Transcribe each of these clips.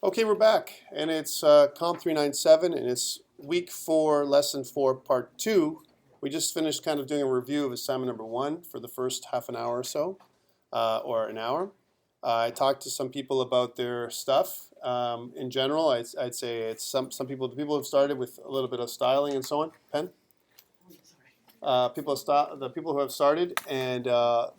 Okay, we're back, and it's COMP397, and it's week 4, lesson 4, part 2. We just finished kind of doing a review of assignment number 1 for the first half an hour or so, or an hour. I talked to some people about their stuff. In general, I'd say it's some people. The people have started with a little bit of styling and so on. Pen. The people who have started and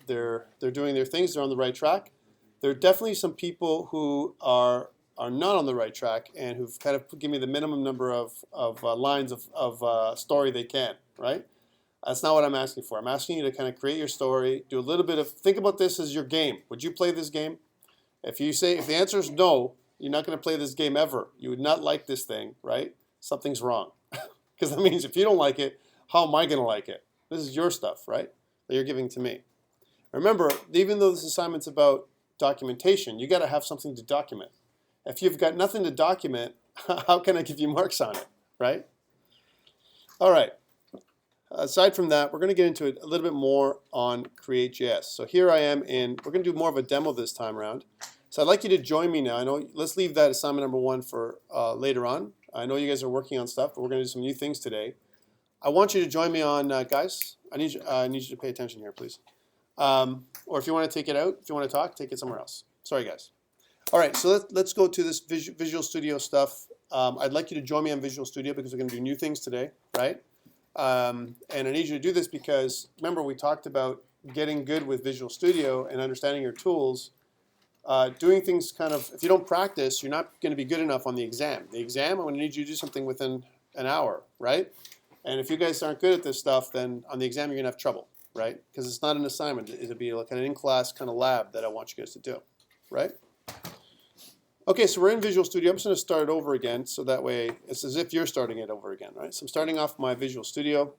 they're doing their things. They're on the right track. There are definitely some people who are not on the right track and who've kind of given me the minimum number of lines of story they can, right? That's not what I'm asking for. I'm asking you to kind of create your story, do a little bit of, think about this as your game. Would you play this game? If the answer is no, you're not going to play this game ever. You would not like this thing, right? Something's wrong. Because that means if you don't like it, how am I going to like it? This is your stuff, right? That you're giving to me. Remember, even though this assignment's about documentation, you got to have something to document. If you've got nothing to document, how can I give you marks on it, right? All right. Aside from that, we're going to get into it a little bit more on CreateJS. So here I am we're going to do more of a demo this time around. So I'd like you to join me now. I know, let's leave that assignment number 1 for later on. I know you guys are working on stuff, but we're going to do some new things today. I want you to join me on, guys, I need you to pay attention here, please. Or if you want to take it out, if you want to talk, take it somewhere else. Sorry, guys. All right, so let's go to this Visual Studio stuff. I'd like you to join me on Visual Studio because we're going to do new things today, right? And I need you to do this because, remember, we talked about getting good with Visual Studio and understanding your tools. Doing things kind of, if you don't practice, you're not going to be good enough on the exam. The exam, I'm going to need you to do something within an hour, right? And if you guys aren't good at this stuff, then on the exam you're going to have trouble, right? Because it's not an assignment. It'll be like an in-class kind of lab that I want you guys to do, right? Okay, so we're in Visual Studio. I'm just going to start it over again, so that way it's as if you're starting it over again, right? So I'm starting off my Visual Studio.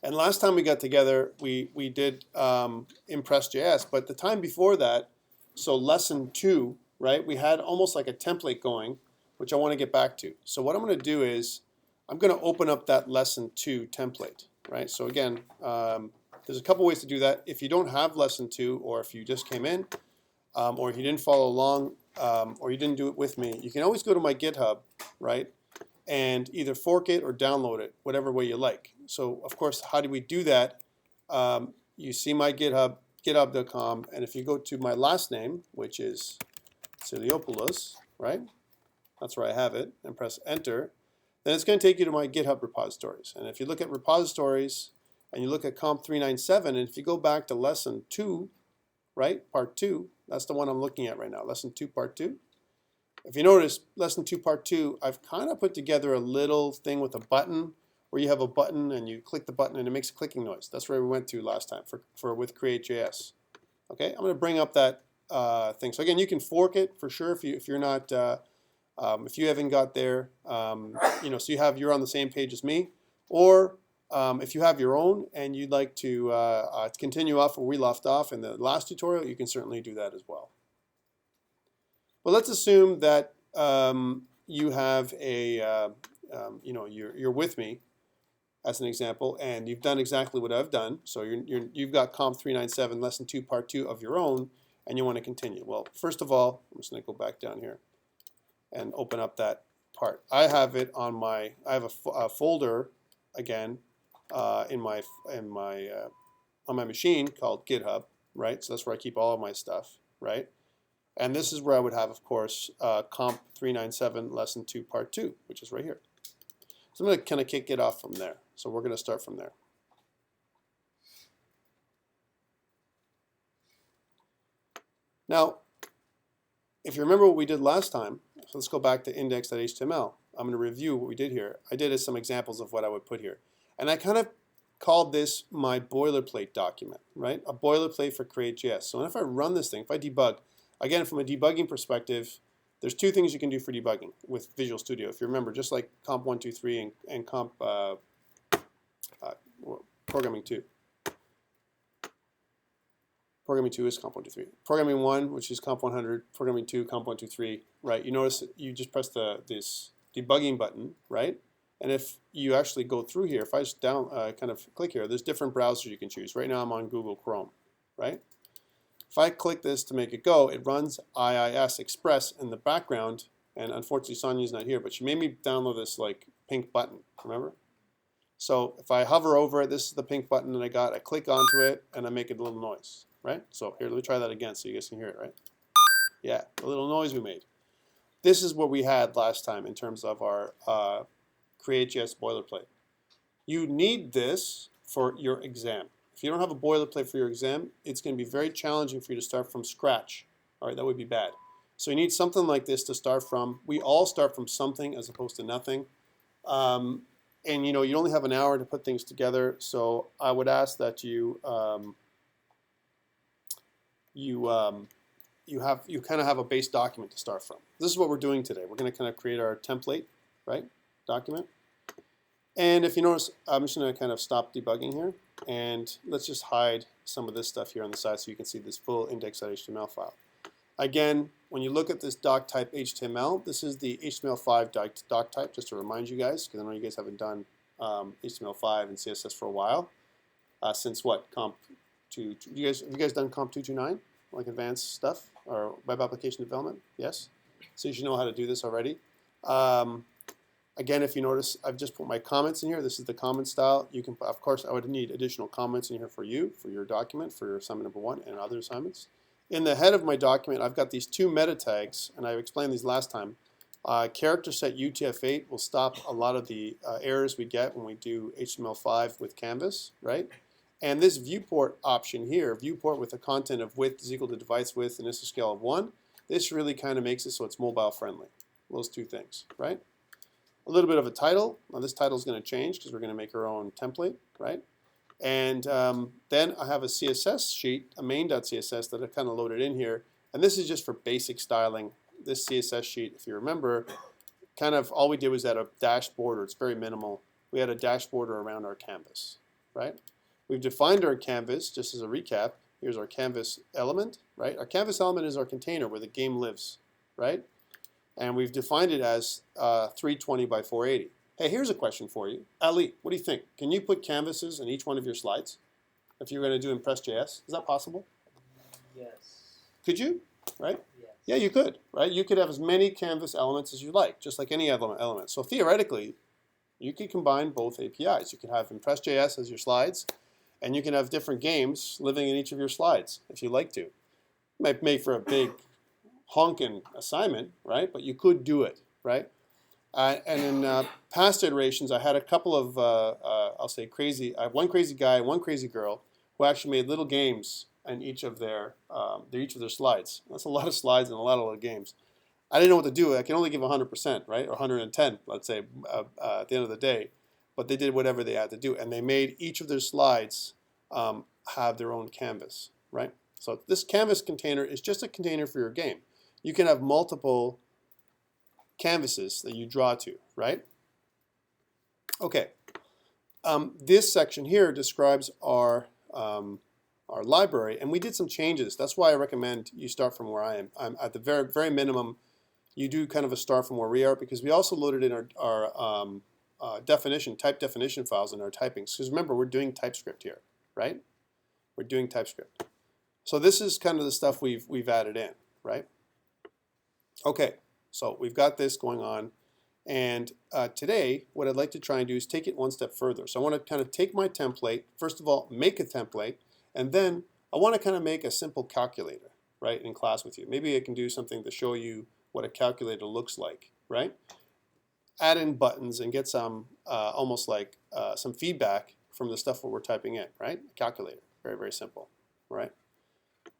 And last time we got together, we did Impress.js, but the time before that, so lesson 2, right, we had almost like a template going, which I want to get back to. So what I'm going to do is I'm going to open up that lesson 2 template, right? So again, there's a couple ways to do that. If you don't have lesson 2, or if you just came in, or if you didn't follow along, or you didn't do it with me, you can always go to my GitHub, right, and either fork it or download it, whatever way you like. So, of course, how do we do that? You see my GitHub, github.com, and if you go to my last name, which is Siliopoulos, right, that's where I have it, and press Enter, then it's going to take you to my GitHub repositories. And if you look at repositories, and you look at COMP397, and if you go back to lesson 2, right, part 2, that's the one I'm looking at right now, lesson 2, part 2. If you notice, lesson 2, part 2, I've kind of put together a little thing with a button, where you have a button and you click the button and it makes a clicking noise. That's where we went through last time with CreateJS. Okay, I'm going to bring up that thing. So again, you can fork it for sure if you're not, if you haven't got there, so you're on the same page as me, or if you have your own and you'd like to continue off where we left off in the last tutorial, you can certainly do that as well. But let's assume that you have a, you're with me as an example, and you've done exactly what I've done. So you've got COMP397 lesson 2, part 2 of your own, and you want to continue. Well, first of all, I'm just going to go back down here and open up that part. I have it on I have a folder again on my machine called GitHub, right? So that's where I keep all of my stuff, right? And this is where I would have, of course, COMP397 lesson 2, part 2, which is right here. So I'm going to kind of kick it off from there. So we're going to start from there. Now, if you remember what we did last time, so let's go back to index.html. I'm going to review what we did here. I did some examples of what I would put here. And I kind of called this my boilerplate document, right? A boilerplate for CreateJS. So if I run this thing, if I debug, again, from a debugging perspective, there's 2 things you can do for debugging with Visual Studio. If you remember, just like COMP123 and Comp Programming 2. Programming 2 is COMP123. Programming 1, which is COMP100. Programming 2, COMP123. Right? You notice you just press this debugging button, right? And if you actually go through here, if I just kind of click here, there's different browsers you can choose. Right now I'm on Google Chrome, right? If I click this to make it go, it runs IIS Express in the background. And unfortunately, Sonia's not here, but she made me download this like pink button, remember? So if I hover over it, this is the pink button that I got. I click onto it, and I make a little noise, right? So here, let me try that again so you guys can hear it, right? Yeah, the little noise we made. This is what we had last time in terms of our CreateJS BoilerPlate. You need this for your exam. If you don't have a boilerplate for your exam, it's going to be very challenging for you to start from scratch. All right, that would be bad. So you need something like this to start from. We all start from something as opposed to nothing. And you know, you only have an hour to put things together, so I would ask that you kind of have a base document to start from. This is what we're doing today. We're going to kind of create our template, right? Document. And if you notice, I'm just going to kind of stop debugging here, and let's just hide some of this stuff here on the side so you can see this full index.html file. Again, when you look at this doc type HTML, this is the HTML5 doc type, just to remind you guys, because I know you guys haven't done HTML5 and CSS for a while. Since what? Have you guys done COMP397, like advanced stuff, or web application development? Yes? So you should know how to do this already. Again, if you notice, I've just put my comments in here. This is the comment style. You can, of course, I would need additional comments in here for you, for your document, for your assignment number 1 and other assignments. In the head of my document, I've got these 2 meta tags, and I explained these last time. Character set UTF-8 will stop a lot of the errors we get when we do HTML5 with Canvas, right? And this viewport option here, viewport with a content of width is equal to device width and this is a scale of 1, this really kind of makes it so it's mobile friendly. Those 2 things, right? A little bit of a title. Now this title is going to change because we're going to make our own template, right? And then I have a CSS sheet, a main.css that I kind of loaded in here. And this is just for basic styling. This CSS sheet, if you remember, kind of all we did was add a dash border. It's very minimal. We had a dash border around our canvas, right? We've defined our canvas, just as a recap. Here's our canvas element, right? Our canvas element is our container where the game lives, right? And we've defined it as 320 by 480. Hey, here's a question for you. Ali, what do you think? Can you put canvases in each one of your slides if you're going to do Impress.js? Is that possible? Yes. Could you? Right? Yes. Yeah, you could. Right? You could have as many canvas elements as you like, just like any element. So theoretically, you could combine both APIs. You could have Impress.js as your slides, and you can have different games living in each of your slides if you like to. It might make for a big honking assignment, right? But you could do it, right? And in past iterations, I had a couple of, I'll say crazy, I have one crazy guy, one crazy girl, who actually made little games in each of their slides. That's a lot of slides and a lot of little games. I didn't know what to do. I can only give 100%, right, or 110, let's say, at the end of the day. But they did whatever they had to do, and they made each of their slides have their own canvas, right? So this canvas container is just a container for your game. You can have multiple canvases that you draw to, right? Okay. This section here describes our library, and we did some changes. That's why I recommend you start from where I am. I'm at the very, very minimum. You do kind of a start from where we are because we also loaded in our type definition files in our typings. Because remember, we're doing TypeScript here, right? We're doing TypeScript. So this is kind of the stuff we've added in, right? Okay. So we've got this going on, and today what I'd like to try and do is take it one step further. So I want to kind of take my template, first of all, make a template, and then I want to kind of make a simple calculator, right, in class with you. Maybe I can do something to show you what a calculator looks like, right? Add in buttons and get some, almost like some feedback from the stuff that we're typing in, right? A calculator, very, very simple, right?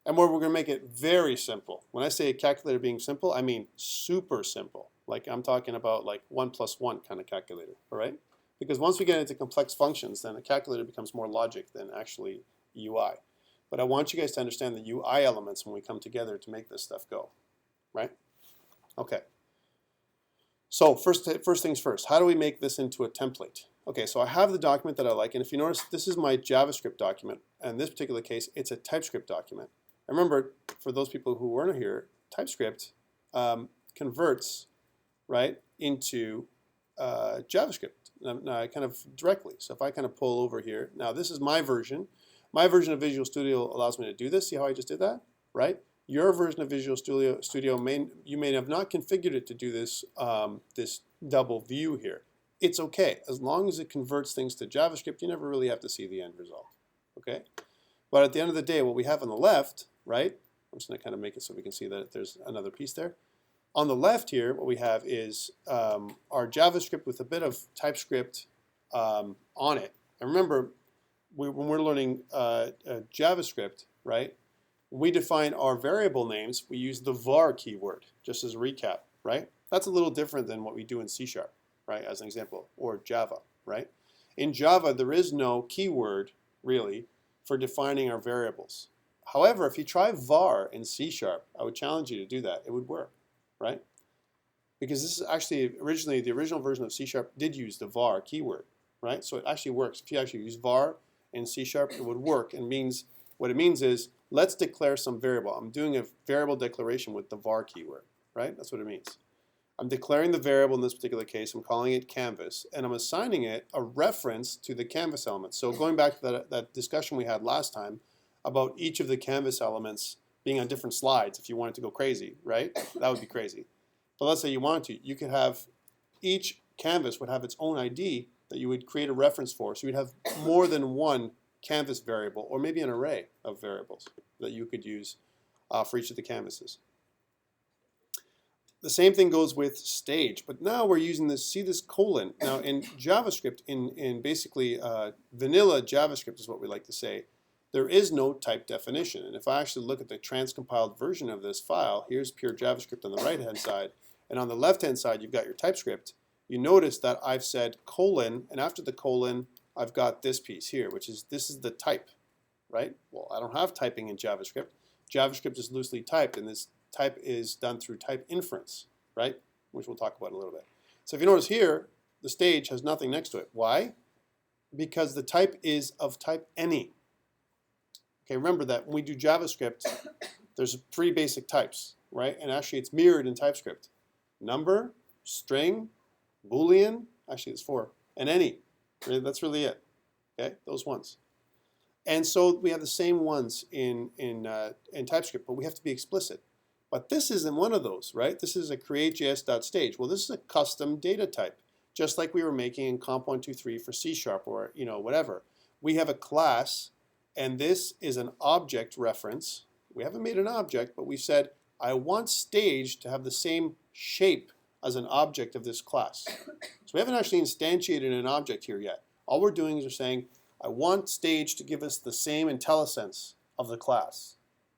And we're going to make it very simple. When I say a calculator being simple, I mean super simple. Like I'm talking about like 1 + 1 kind of calculator, all right? Because once we get into complex functions, then a calculator becomes more logic than actually UI. But I want you guys to understand the UI elements when we come together to make this stuff go, right? Okay. So first things first, how do we make this into a template? Okay, so I have the document that I like, and if you notice, this is my JavaScript document. And in this particular case, it's a TypeScript document. And remember, for those people who weren't here, TypeScript converts, right, into JavaScript, kind of directly. So if I kind of pull over here, now this is my version. My version of Visual Studio allows me to do this. See how I just did that? right? Your version of Visual Studio you may have not configured it to do this, this double view here. It's okay. As long as it converts things to JavaScript, you never really have to see the end result, okay? But at the end of the day, what we have on the left, right? I'm just going to kind of make it so we can see that there's another piece there. On the left here, what we have is our JavaScript with a bit of TypeScript on it. And remember, when we're learning JavaScript, right? When we define our variable names, we use the var keyword, just as a recap, right? That's a little different than what we do in C#, right, as an example, or Java, right? In Java, there is no keyword, really, for defining our variables. However, if you try var in C#, I would challenge you to do that. It would work, right? Because this is actually originally, the original version of C# did use the var keyword, right? So it actually works. If you actually use var in C#, it would work. And means what it means is, let's declare some variable. I'm doing a variable declaration with the var keyword, right? That's what it means. I'm declaring the variable in this particular case. I'm calling it canvas, and I'm assigning it a reference to the canvas element. So going back to that discussion we had last time about each of the canvas elements being on different slides, if you wanted to go crazy, right? That would be crazy. But let's say you wanted to. You could have each canvas would have its own ID that you would create a reference for. So you'd have more than one canvas variable, or maybe an array of variables that you could use for each of the canvases. The same thing goes with stage, but now we're using this, see this colon. Now in JavaScript, in basically vanilla JavaScript is what we like to say, there is no type definition. And if I actually look at the transcompiled version of this file, here's pure JavaScript on the right-hand side, and on the left-hand side you've got your TypeScript. You notice that I've said colon, and after the colon, I've got this piece here, which is, this is the type, right? Well, I don't have typing in JavaScript. JavaScript is loosely typed, and this type is done through type inference, right? Which we'll talk about in a little bit. So if you notice here, the stage has nothing next to it. Why? Because the type is of type any. Okay, remember that when we do JavaScript, there's 3 basic types, right? And actually it's mirrored in TypeScript. Number, string, Boolean, actually it's 4, and any. That's really it, okay? Those ones. And so we have the same ones in TypeScript, but we have to be explicit. But this isn't one of those, right? This is a CreateJS.stage. Well, this is a custom data type, just like we were making in COMP397 for C# or whatever. We have a class, and this is an object reference. We haven't made an object, but we said, I want stage to have the same shape as an object of this class. So we haven't actually instantiated an object here yet. All we're doing is we're saying, I want stage to give us the same IntelliSense of the class.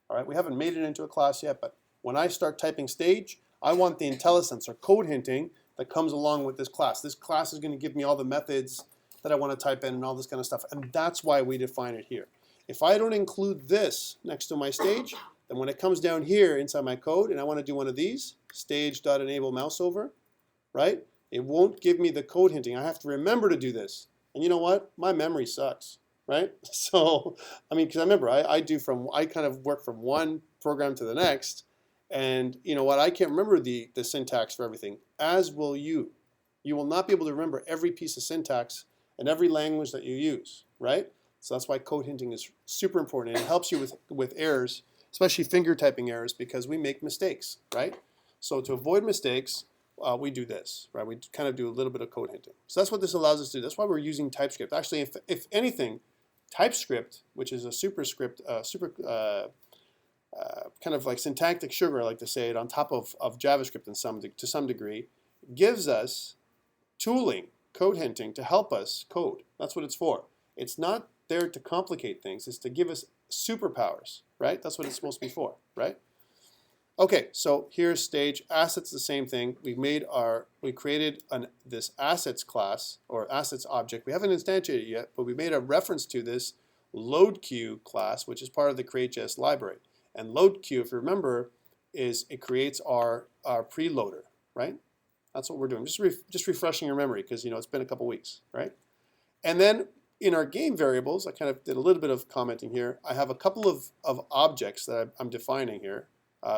All right, we haven't made it into a class yet, but when I start typing stage, I want the IntelliSense or code hinting that comes along with this class. This class is going to give me all the methods that I want to type in and all this kind of stuff, and that's why we define it here. If I don't include this next to my stage, then when it comes down here inside my code and I want to do one of these, stage.enable mouse over, right? It won't give me the code hinting. I have to remember to do this. And you know what? My memory sucks, right? So, I mean, because I remember I kind of work from one program to the next, and you know what? I can't remember the syntax for everything, as will you. You will not be able to remember every piece of syntax in every language that you use, right? So that's why code hinting is super important, and it helps you with errors, especially finger typing errors, because we make mistakes, right? So to avoid mistakes, we do this, right? We kind of do a little bit of code hinting. So that's what this allows us to do. That's why we're using TypeScript. Actually, if anything, TypeScript, which is a superscript, kind of like syntactic sugar, I like to say it, on top of JavaScript to some degree, gives us tooling, code hinting, to help us code. That's what it's for. It's not there to complicate things. It's to give us superpowers, right? That's what it's supposed to be for, right? Okay, so here's stage. Assets, the same thing. We created this assets class or assets object. We haven't instantiated it yet, but we made a reference to this load queue class, which is part of the CreateJS library. And load queue, if you remember, it creates our preloader, right? That's what we're doing. Just refreshing your memory, because it's been a couple weeks, right? And then in our game variables, I kind of did a little bit of commenting here. I have a couple of objects that I'm defining here.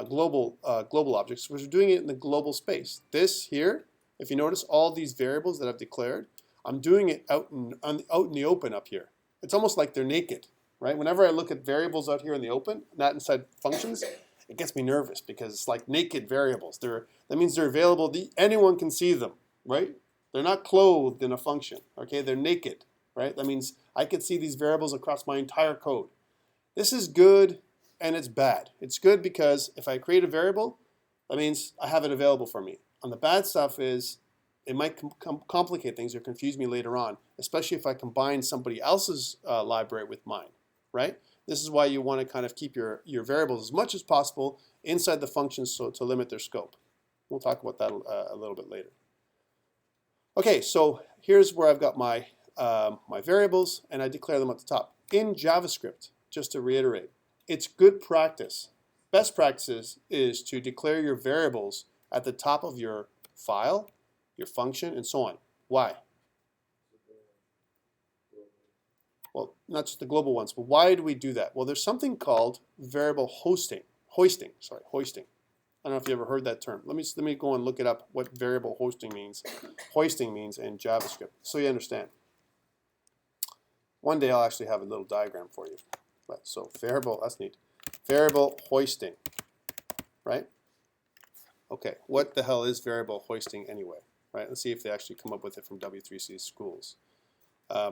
Global objects, which are doing it in the global space. This here, if you notice all these variables that I've declared, I'm doing it out in the open up here. It's almost like they're naked, right? Whenever I look at variables out here in the open, not inside functions, it gets me nervous because it's like naked variables. That means they're available. Anyone can see them, right? They're not clothed in a function, okay? They're naked, right? That means I could see these variables across my entire code. This is good and it's bad. It's good because if I create a variable, that means I have it available for me. And the bad stuff is it might complicate things or confuse me later on, especially if I combine somebody else's library with mine, right? This is why you want to kind of keep your variables as much as possible inside the functions so to limit their scope. We'll talk about that a little bit later. Okay, so here's where I've got my, my variables and I declare them at the top. In JavaScript, just to reiterate, it's good practice. Best practice is to declare your variables at the top of your file, your function, and so on. Why? Well, not just the global ones, but why do we do that? Well, there's something called variable hoisting. Hoisting. I don't know if you ever heard that term. Let me go and look it up, what variable hoisting means in JavaScript, so you understand. One day I'll actually have a little diagram for you. But, so variable, that's neat. Variable hoisting, right? Okay, what the hell is variable hoisting anyway? Right? Let's see if they actually come up with it from W3C schools.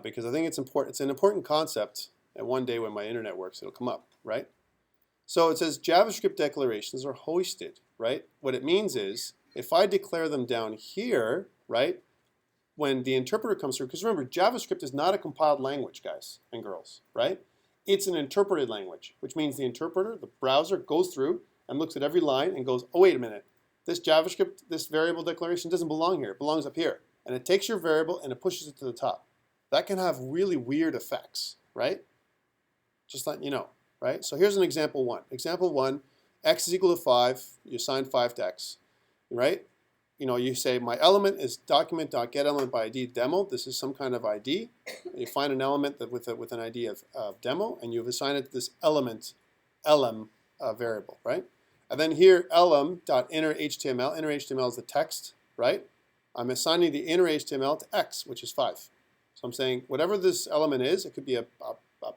Because I think it's important. It's an important concept, and one day when my internet works, it'll come up, right? So it says JavaScript declarations are hoisted, right? What it means is if I declare them down here, right, when the interpreter comes through, because remember, JavaScript is not a compiled language, guys and girls, right? It's an interpreted language, which means the interpreter, the browser, goes through and looks at every line and goes, oh, wait a minute. This JavaScript, this variable declaration doesn't belong here. It belongs up here. And it takes your variable and it pushes it to the top. That can have really weird effects, right? Just letting you know, right? So here's an example one. Example one, x is equal to 5. You assign 5 to x, right? You know, you say my element is document.getElementById demo. This is some kind of ID. You find an element that with an ID of demo, and you've assigned it to this element, elem variable, right? And then here, elem.innerHTML. InnerHTML is the text, right? I'm assigning the innerHTML to x, which is 5. So I'm saying whatever this element is, it could be a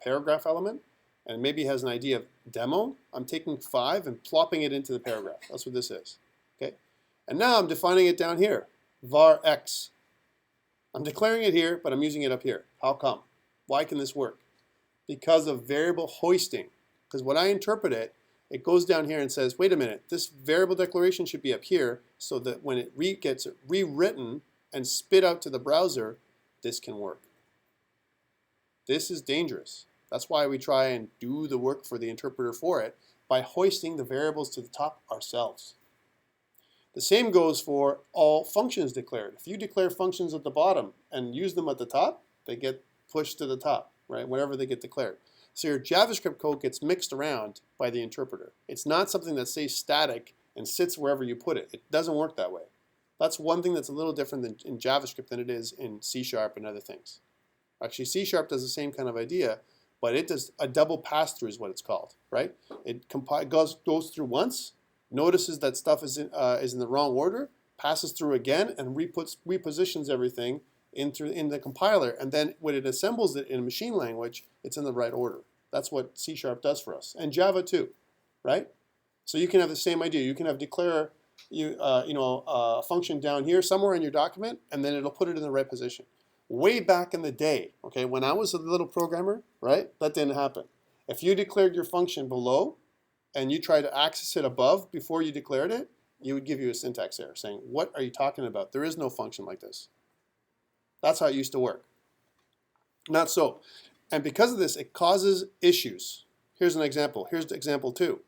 paragraph element, and maybe it has an ID of demo. I'm taking 5 and plopping it into the paragraph. That's what this is, okay? And now I'm defining it down here, var x. I'm declaring it here, but I'm using it up here. How come? Why can this work? Because of variable hoisting. Because when I interpret it, it goes down here and says, wait a minute, this variable declaration should be up here so that when it gets rewritten and spit out to the browser, this can work. This is dangerous. That's why we try and do the work for the interpreter for it by hoisting the variables to the top ourselves. The same goes for all functions declared. If you declare functions at the bottom and use them at the top, they get pushed to the top, right, whenever they get declared. So your JavaScript code gets mixed around by the interpreter. It's not something that stays static and sits wherever you put it. It doesn't work that way. That's one thing that's a little different in JavaScript than it is in C# and other things. Actually, C# does the same kind of idea, but it does a double pass-through is what it's called, right? It goes through once, notices that stuff is in the wrong order, passes through again, and repositions everything in the compiler. And then when it assembles it in a machine language, it's in the right order. That's what C# does for us, and Java too, right? So you can have the same idea. You can have declare a function down here somewhere in your document, and then it'll put it in the right position. Way back in the day, okay, when I was a little programmer, right, that didn't happen. If you declared your function below and you tried to access it above before you declared it, you would give you a syntax error saying, what are you talking about? There is no function like this. That's how it used to work. Not so. And because of this, it causes issues. Here's an example. Here's example 2.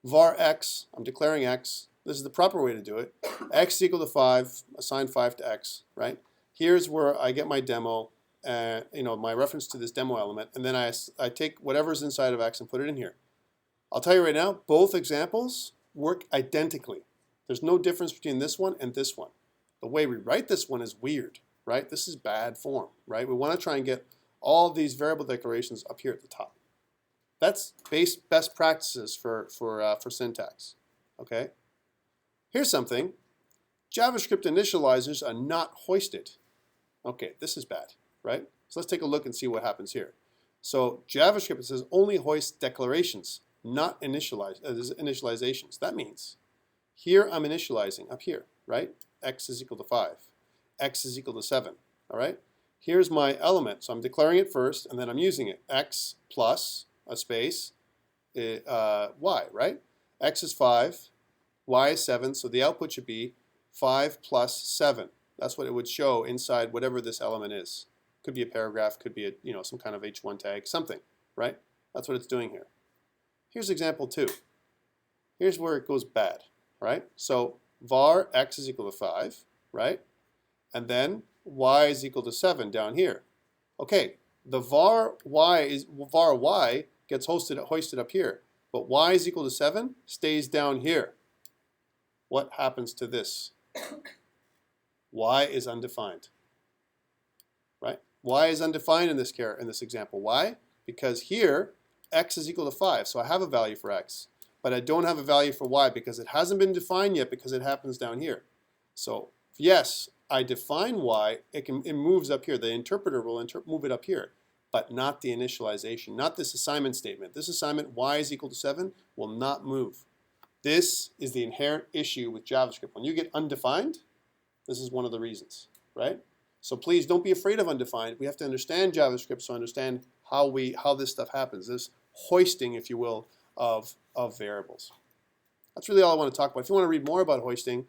Var x, I'm declaring x. This is the proper way to do it. X is equal to 5, assign 5 to x, right? Here's where I get my demo, my reference to this demo element, and then I take whatever's inside of x and put it in here. I'll tell you right now, both examples work identically. There's no difference between this one and this one. The way we write this one is weird, right? This is bad form, right? We want to try and get all these variable declarations up here at the top. That's best practices for syntax, okay? Here's something. JavaScript initializers are not hoisted. Okay, this is bad, right? So let's take a look and see what happens here. So JavaScript, it says only hoist declarations, not initializations. That means here I'm initializing up here, right? X is equal to 5. X is equal to 7, all right? Here's my element, so I'm declaring it first, and then I'm using it. X plus a space, Y, right? X is 5, Y is 7, so the output should be 5 plus 7. That's what it would show inside whatever this element is. Could be a paragraph, could be a, some kind of H1 tag, something, right? That's what it's doing here. Here's example 2. Here's where it goes bad, right? So var x is equal to 5, right? And then y is equal to 7 down here. Okay, the var y gets hoisted up here, but y is equal to 7 stays down here. What happens to this? Y is undefined, right? Y is undefined in this example. Why? Because here x is equal to 5, so I have a value for x, but I don't have a value for y because it hasn't been defined yet because it happens down here. So yes, I define y, it moves up here. The interpreter will move it up here, but not the initialization, not this assignment statement. This assignment, y is equal to 7, will not move. This is the inherent issue with JavaScript. When you get undefined, this is one of the reasons, right? So please don't be afraid of undefined. We have to understand JavaScript so understand how this stuff happens. This hoisting, if you will, of variables. That's really all I want to talk about. If you want to read more about hoisting,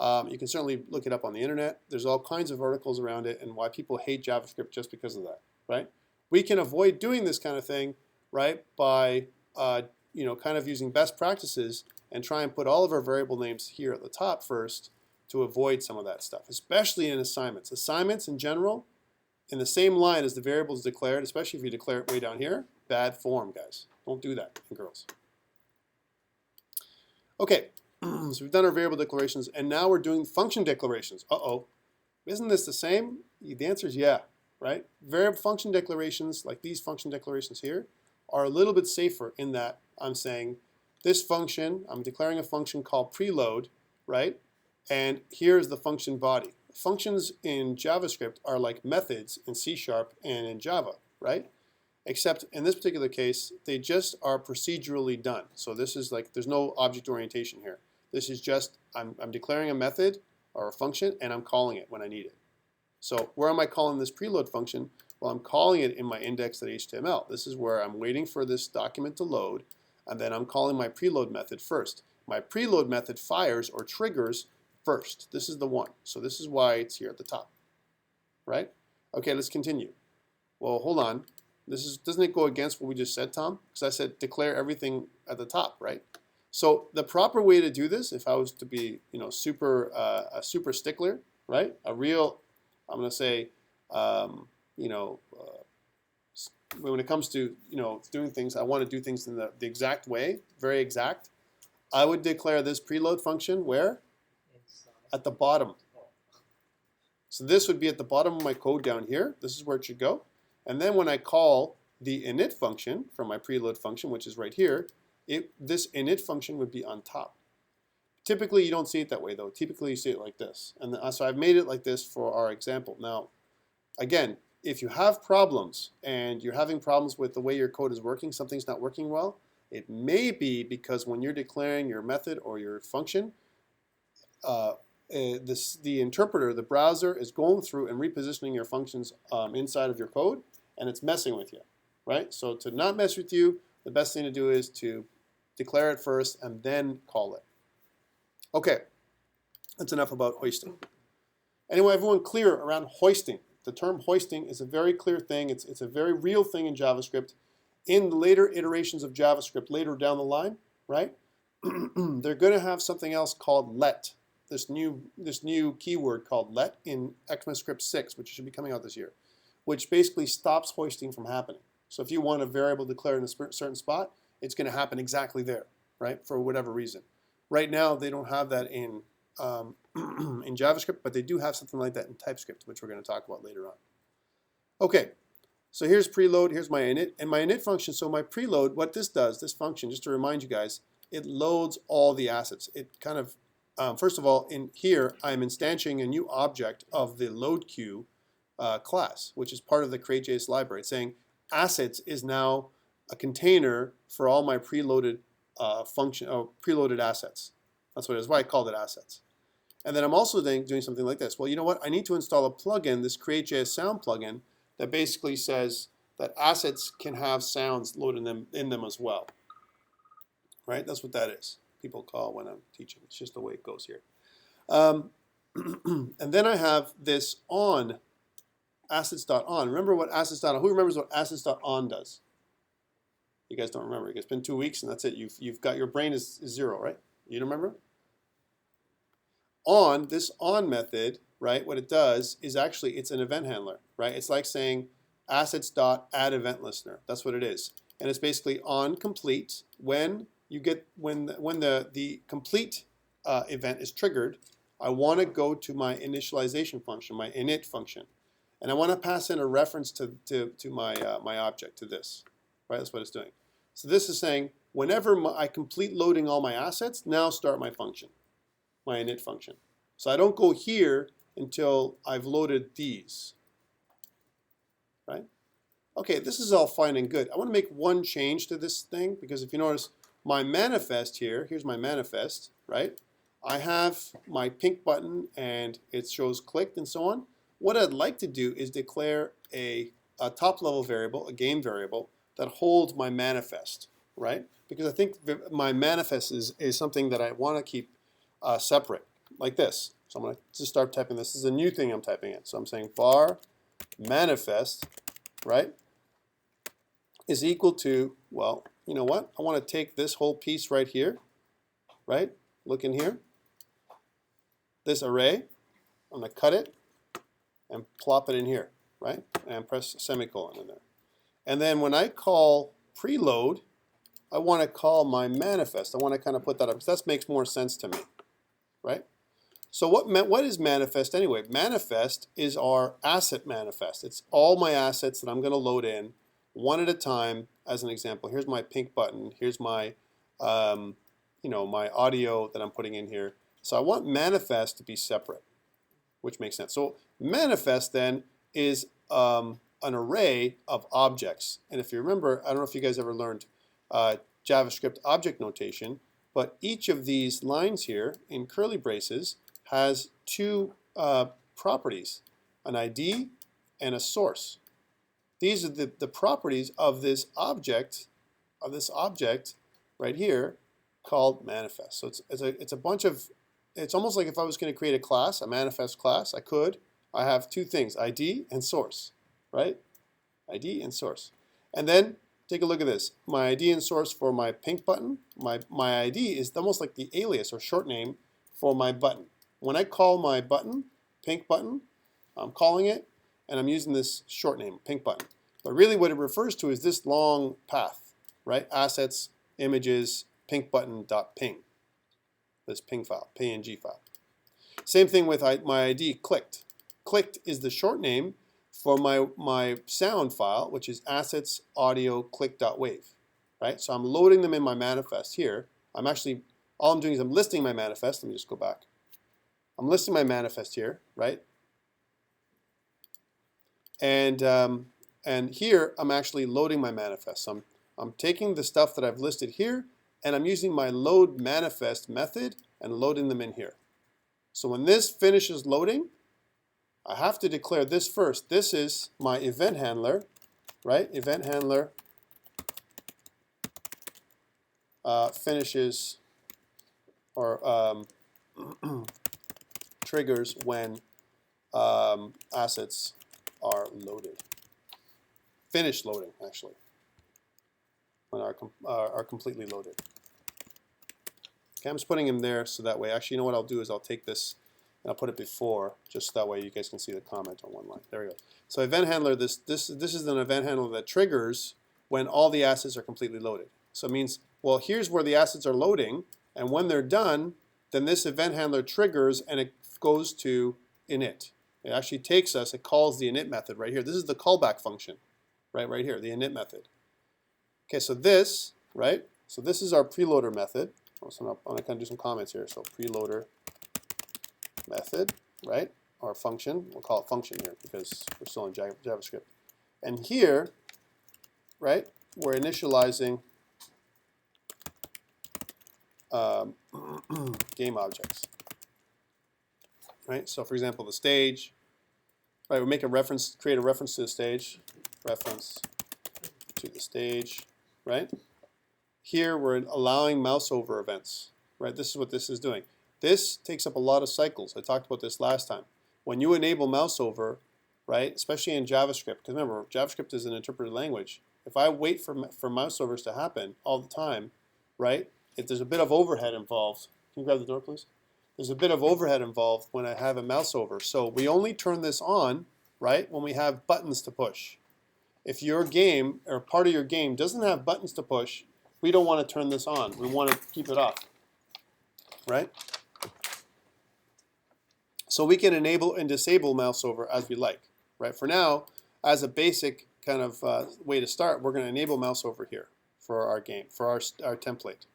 you can certainly look it up on the internet. There's all kinds of articles around it and why people hate JavaScript just because of that, right? We can avoid doing this kind of thing, right, by kind of using best practices and try and put all of our variable names here at the top first to avoid some of that stuff, especially in assignments. Assignments in general, in the same line as the variable is declared, especially if you declare it way down here, bad form, guys. Don't do that, and girls. Okay, so we've done our variable declarations, and now we're doing function declarations. Uh-oh, isn't this the same? The answer is yeah, right? Variable function declarations, like these function declarations here, are a little bit safer in that I'm saying this function, I'm declaring a function called Preload, right? And here's the function body. Functions in JavaScript are like methods in C# and in Java, right? Except in this particular case, they just are procedurally done. So this is like, there's no object orientation here. This is just, I'm declaring a method or a function and I'm calling it when I need it. So where am I calling this preload function? Well, I'm calling it in my index.html. This is where I'm waiting for this document to load, and then I'm calling my preload method first. My preload method fires or triggers first. This is the one. So this is why it's here at the top, right? Okay, let's continue. Well, hold on. Doesn't it go against what we just said, Tom? Because I said declare everything at the top, right? So the proper way to do this, if I was to be, a super stickler, right? A real, I'm going to say, when it comes to, doing things, I want to do things in the exact way, very exact. I would declare this preload function where? At the bottom. So this would be at the bottom of my code down here. This is where it should go. And then when I call the init function from my preload function, which is right here, this init function would be on top. Typically, you don't see it that way, though. Typically, you see it like this. And so I've made it like this for our example. Now, again, if you have problems and you're having problems with the way your code is working, something's not working well, it may be because when you're declaring your method or your function, the interpreter, the browser, is going through and repositioning your functions inside of your code, and it's messing with you, right? So to not mess with you, the best thing to do is to declare it first and then call it. Okay, that's enough about hoisting. Anyway, everyone clear around hoisting? The term hoisting is a very clear thing. It's a very real thing in JavaScript. In the later iterations of JavaScript, later down the line, right? They're going to have something else called let. This new keyword called let in ECMAScript 6, which should be coming out this year, which basically stops hoisting from happening. So if you want a variable declared in a certain spot, it's going to happen exactly there, right? For whatever reason. Right now, they don't have that in in JavaScript, but they do have something like that in TypeScript, which we're going to talk about later on. Okay, so here's preload, here's my init, and my init function, so my preload, what this does, this function, just to remind you guys, it loads all the assets. It kind of, first of all, in here, I'm instantiating a new object of the load queue class, which is part of the CreateJS library. It's saying, assets is now a container for all my preloaded preloaded assets. That's what it is. Why I called it assets. And then I'm also doing something like this. Well, you know what? I need to install a plugin, this CreateJS sound plugin, that basically says that assets can have sounds loaded in them as well. Right? That's what that is. People call when I'm teaching. It's just the way it goes here. And then I have this on, assets.on. Remember what assets.on, who remembers what assets.on does? You guys don't remember. It's been 2 weeks and that's it. You've got, your brain is zero, right? You don't remember? On, this on method, right, what it does is actually, it's an event handler, right? It's like saying assets.addEventListener. That's what it is. And it's basically on complete. When you get, when the complete event is triggered, I want to go to my initialization function, my init function. And I want to pass in a reference to my, my object, to this, right? That's what it's doing. So this is saying, whenever I complete loading all my assets, now start my function, my init function. So I don't go here until I've loaded these, right? Okay, this is all fine and good. I want to make one change to this thing, because if you notice, my manifest here, here's my manifest, right? I have my pink button and it shows clicked and so on. What I'd like to do is declare a top level variable, a game variable, that holds my manifest, right? Because I think my manifest is something that I want to keep separate, like this. So I'm going to just start typing this. This is a new thing I'm typing in. So I'm saying var manifest, right, is equal to, well, you know what? I want to take this whole piece right here, right? Look in here. This array, I'm going to cut it and plop it in here, right? And press semicolon in there. And then when I call preload, I want to call my manifest. I want to kind of put that up because that makes more sense to me, right? So what is manifest anyway? Manifest is our asset manifest. It's all my assets that I'm going to load in one at a time. As an example, here's my pink button. Here's my, you know, my audio that I'm putting in here. So I want manifest to be separate, which makes sense. So manifest then is an array of objects. And if you remember, I don't know if you guys ever learned JavaScript object notation, but each of these lines here in curly braces has two properties, an ID and a source. These are the properties of this object right here called manifest. So it's a bunch of, it's almost like if I was going to create a class, a manifest class, I have two things, ID and source, right? ID and source. And then take a look at this. My ID and source for my pink button, my ID is almost like the alias or short name for my button. When I call my button, pink button, I'm calling it and I'm using this short name, pink button. But really what it refers to is this long path, right? Assets, images, pink button.ping. This ping file, PNG file. Same thing with my ID, clicked. Clicked is the short name for my sound file, which is assets audio click.wave, right? So I'm loading them in my manifest here. I'm actually, all I'm doing is I'm listing my manifest. Let me just go back. I'm listing my manifest here, right? And here I'm actually loading my manifest. So I'm taking the stuff that I've listed here and I'm using my load manifest method and loading them in here. So when this finishes loading, I have to declare this first. This is my event handler, right? Event handler finishes or triggers when assets are loaded. Finish loading, actually, when are completely loaded. Okay, I'm just putting them there so that way, actually, you know what I'll do is I'll take this and I'll put it before, just so that way you guys can see the comment on one line. There we go. So event handler, this is an event handler that triggers when all the assets are completely loaded. So it means, well, here's where the assets are loading, and when they're done, then this event handler triggers and it goes to init. It actually takes us, it calls the init method right here. This is the callback function, right here, the init method. Okay, so this, right? So this is our preloader method. So I'm going to kind of do some comments here. So preloader method, right? Or function. We'll call it function here because we're still in JavaScript. And here, right? We're initializing game objects, right? So for example, the stage, right? We make a reference, create a reference to the stage, reference to the stage, right? Here we're allowing mouse over events, right? This is what this is doing. This takes up a lot of cycles. I talked about this last time. When you enable mouse over, right, especially in JavaScript, because remember, JavaScript is an interpreted language. If I wait for mouse overs to happen all the time, right, if there's a bit of overhead involved, can you grab the door, please? There's a bit of overhead involved when I have a mouse over. So we only turn this on, right, when we have buttons to push. If your game or part of your game doesn't have buttons to push, we don't want to turn this on. We want to keep it off, right? So we can enable and disable mouse over as we like, right? For now, as a basic kind of way to start, we're going to enable mouse over here for our game, for our template.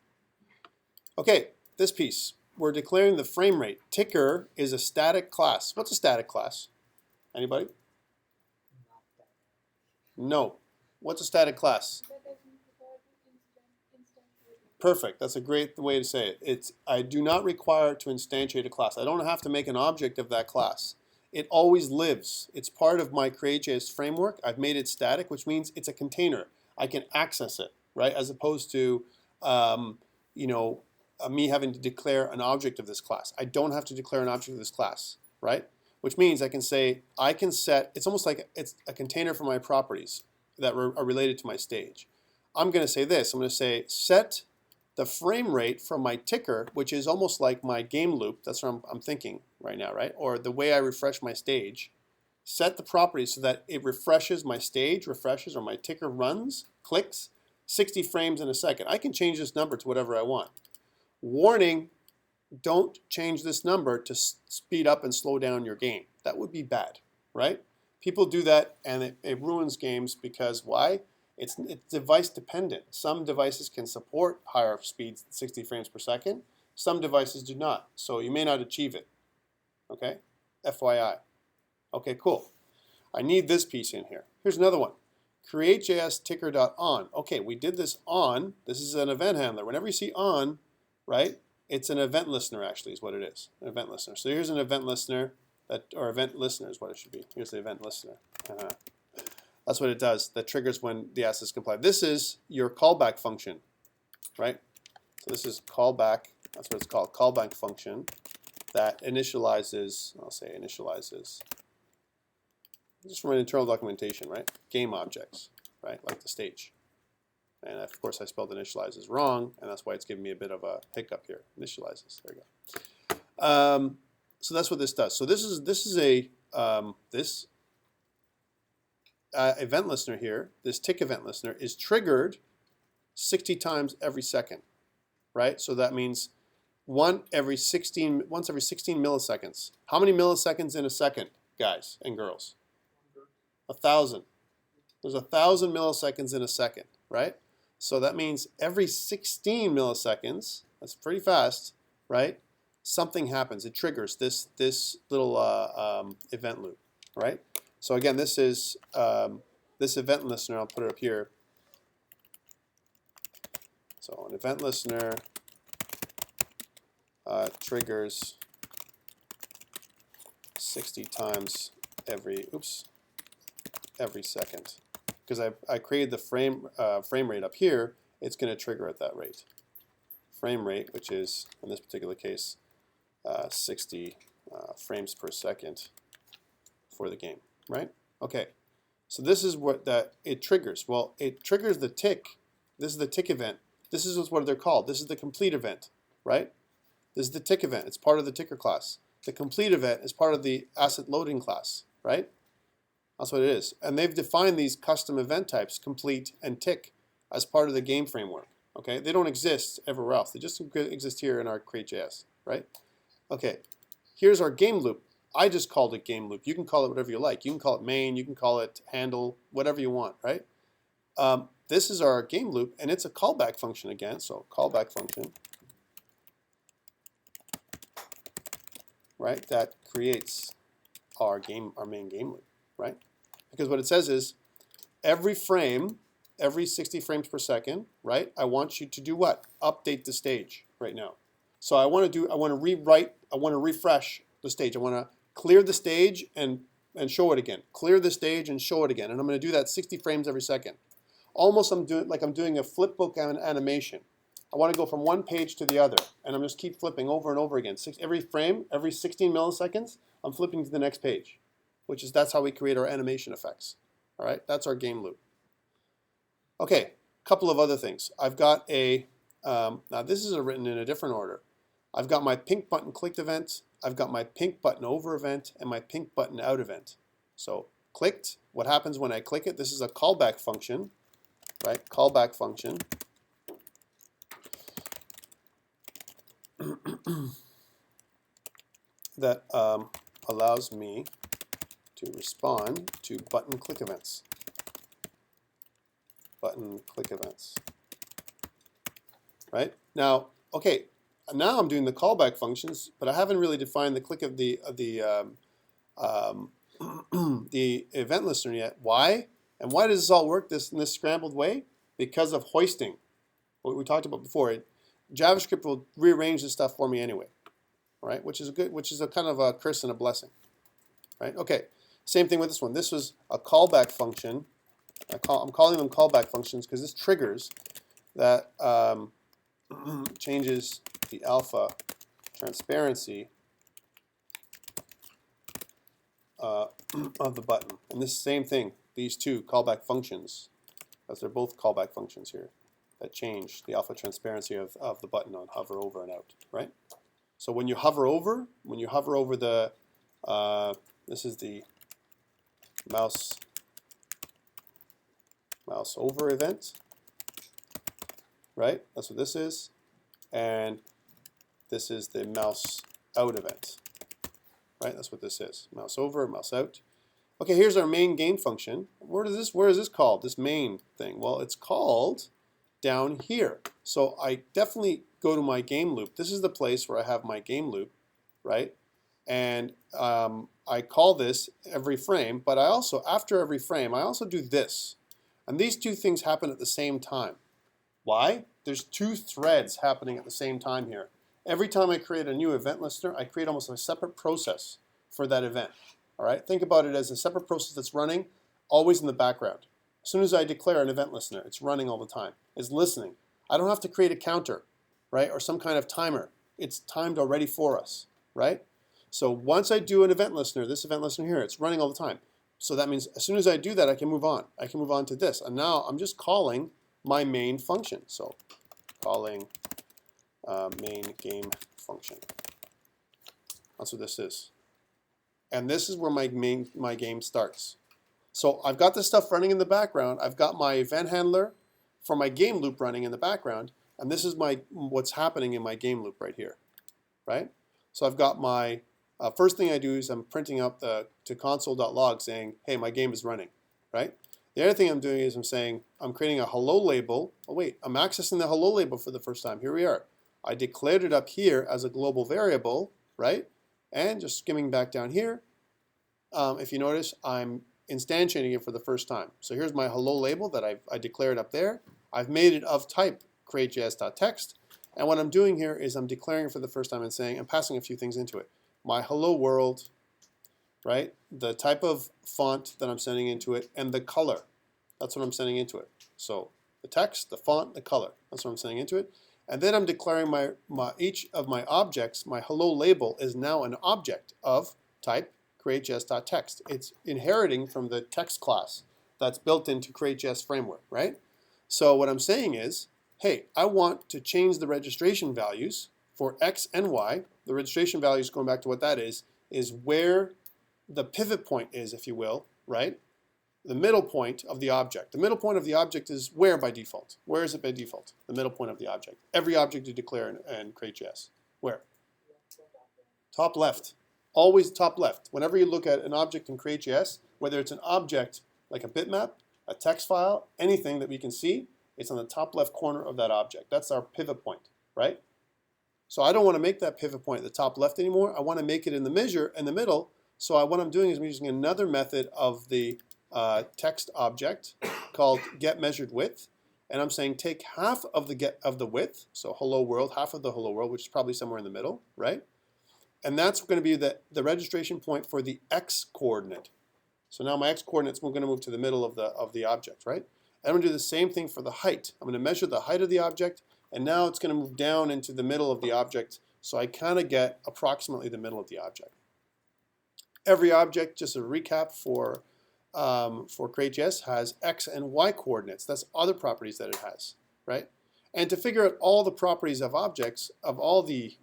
Okay, this piece. We're declaring the frame rate. Ticker is a static class. What's a static class? Anybody? No. What's a static class? Perfect. That's a great way to say it. I do not require to instantiate a class. I don't have to make an object of that class. It always lives. It's part of my CreateJS framework. I've made it static, which means it's a container. I can access it, right? As opposed to, me having to declare an object of this class. I don't have to declare an object of this class, right? Which means I can say, it's almost like it's a container for my properties that are related to my stage. I'm going to say this. I'm going to say set the frame rate from my ticker, which is almost like my game loop. That's what I'm thinking right now, right? Or the way I refresh my stage. Set the property so that it refreshes, my stage refreshes, or my ticker runs, clicks, 60 frames in a second. I can change this number to whatever I want. Warning, don't change this number to speed up and slow down your game. That would be bad, right? People do that and it ruins games because why? It's device dependent. Some devices can support higher speeds than 60 frames per second. Some devices do not. So you may not achieve it. Okay? FYI. Okay, cool. I need this piece in here. Here's another one. CreateJS ticker.on. Okay, we did this on. This is an event handler. Whenever you see on, right, it's an event listener actually is what it is. An event listener. So here's an event listener, or event listener is what it should be. Here's the event listener. That's what it does. That triggers when the ask is complied. This is your callback function, right? So this is callback. That's what it's called. Callback function that initializes. I'll say initializes. Just from an internal documentation, right? Game objects, right? Like the stage. And of course, I spelled initializes wrong, and that's why it's giving me a bit of a hiccup here. Initializes. There we go. So that's what this does. So this is a event listener here, this tick event listener, is triggered 60 times every second, right? So that means once every 16 milliseconds. How many milliseconds in a second, guys and girls? 1,000. There's 1,000 milliseconds in a second, right? So that means every 16 milliseconds, that's pretty fast, right? Something happens. It triggers this little event loop, right? So again, this is this event listener. I'll put it up here. So an event listener triggers 60 times every second. Because I created the frame rate up here, it's going to trigger at that rate. Frame rate, which is in this particular case 60 frames per second for the game. Right? Okay. So this is what it triggers. Well, it triggers the tick. This is the tick event. This is what they're called. This is the complete event, right? This is the tick event. It's part of the ticker class. The complete event is part of the asset loading class, right? That's what it is. And they've defined these custom event types, complete and tick, as part of the game framework. Okay? They don't exist everywhere else. They just exist here in our CreateJS, right? Okay. Here's our game loop. I just called it game loop. You can call it whatever you like. You can call it main. You can call it handle, whatever you want, right? This is our game loop, and it's a callback function again. So callback function, right? That creates our main game loop, right? Because what it says is every frame every 60 frames per second, right? I want you to do what? Update the stage right now. So I want to refresh the stage. I want to clear the stage and show it again. Clear the stage and show it again. And I'm going to do that 60 frames every second. Almost I'm doing a flipbook animation. I want to go from one page to the other, and I'm just keep flipping over and over again. Every frame, every 16 milliseconds, I'm flipping to the next page, that's how we create our animation effects. All right, that's our game loop. Okay, a couple of other things. I've got now this is written in a different order. I've got my pink button clicked event, I've got my pink button over event, and my pink button out event. So clicked, what happens when I click it? This is a callback function, right? Callback function. That allows me to respond to button click events. Button click events. Right? Now, okay, now I'm doing the callback functions, but I haven't really defined the click of the event listener yet. Why? And why does this all work in this scrambled way? Because of hoisting. What we talked about before. JavaScript will rearrange this stuff for me anyway, right? Which is a kind of a curse and a blessing, right? Okay, same thing with this one. This was a callback function. I'm calling them callback functions because this triggers that changes the alpha transparency of the button. And this same thing, these two callback functions, as they're both callback functions here, that change the alpha transparency of the button on hover over and out, right? So when you hover over the, this is the mouse over event, right? That's what this is. And this is the mouse out event, right? That's what this is. Mouse over, mouse out. Okay, here's our main game function. Where is this called, this main thing? Well, it's called down here. So I definitely go to my game loop. This is the place where I have my game loop, right? And I call this every frame, but I also, after every frame, I also do this. And these two things happen at the same time. Why? There's two threads happening at the same time here. Every time I create a new event listener, I create almost a separate process for that event. All right? Think about it as a separate process that's running always in the background. As soon as I declare an event listener, it's running all the time. It's listening. I don't have to create a counter, right, or some kind of timer. It's timed already for us, right? So once I do an event listener, this event listener here, it's running all the time. So that means as soon as I do that, I can move on. I can move on to this. And now I'm just calling my main function. So calling main game function. That's what this is. And this is where my game starts. So I've got this stuff running in the background. I've got my event handler for my game loop running in the background. And this is what's happening in my game loop right here, right? So I've got my first thing I do is I'm printing up to console.log saying, hey, my game is running, right? The other thing I'm doing is I'm saying I'm creating a hello label. Oh wait, I'm accessing the hello label for the first time. Here we are. I declared it up here as a global variable, right? And just skimming back down here, if you notice, I'm instantiating it for the first time. So here's my hello label that I declared up there. I've made it of type CreateJS.text. And what I'm doing here is I'm declaring it for the first time and saying, I'm passing a few things into it. My hello world, right? The type of font that I'm sending into it, and the color. That's what I'm sending into it. So the text, the font, the color. That's what I'm sending into it. And then I'm declaring each of my objects, my hello label is now an object of type CreateJS.text. It's inheriting from the text class that's built into CreateJS framework, right? So what I'm saying is, hey, I want to change the registration values for X and Y. The registration values, going back to what that is where the pivot point is, if you will, right? The middle point of the object. The middle point of the object is where by default? Where is it by default? The middle point of the object. Every object you declare in CreateJS. Where? Top left. Always top left. Whenever you look at an object in CreateJS, whether it's an object like a bitmap, a text file, anything that we can see, it's on the top left corner of that object. That's our pivot point, right? So I don't want to make that pivot point at the top left anymore. I want to make it in the middle. So what I'm doing is I'm using another method of the text object called getMeasuredWidth, and I'm saying take half of the width, so hello world, half of the hello world, which is probably somewhere in the middle, right? And that's going to be the registration point for the x coordinate. So now my x coordinates, we're going to move to the middle of the object, right? And I'm going to do the same thing for the height. I'm going to measure the height of the object, and now it's going to move down into the middle of the object, so I kind of get approximately the middle of the object. Every object, just a recap for CreateJS, has x and y coordinates. That's other properties that it has, right? And to figure out all the properties of objects, of all the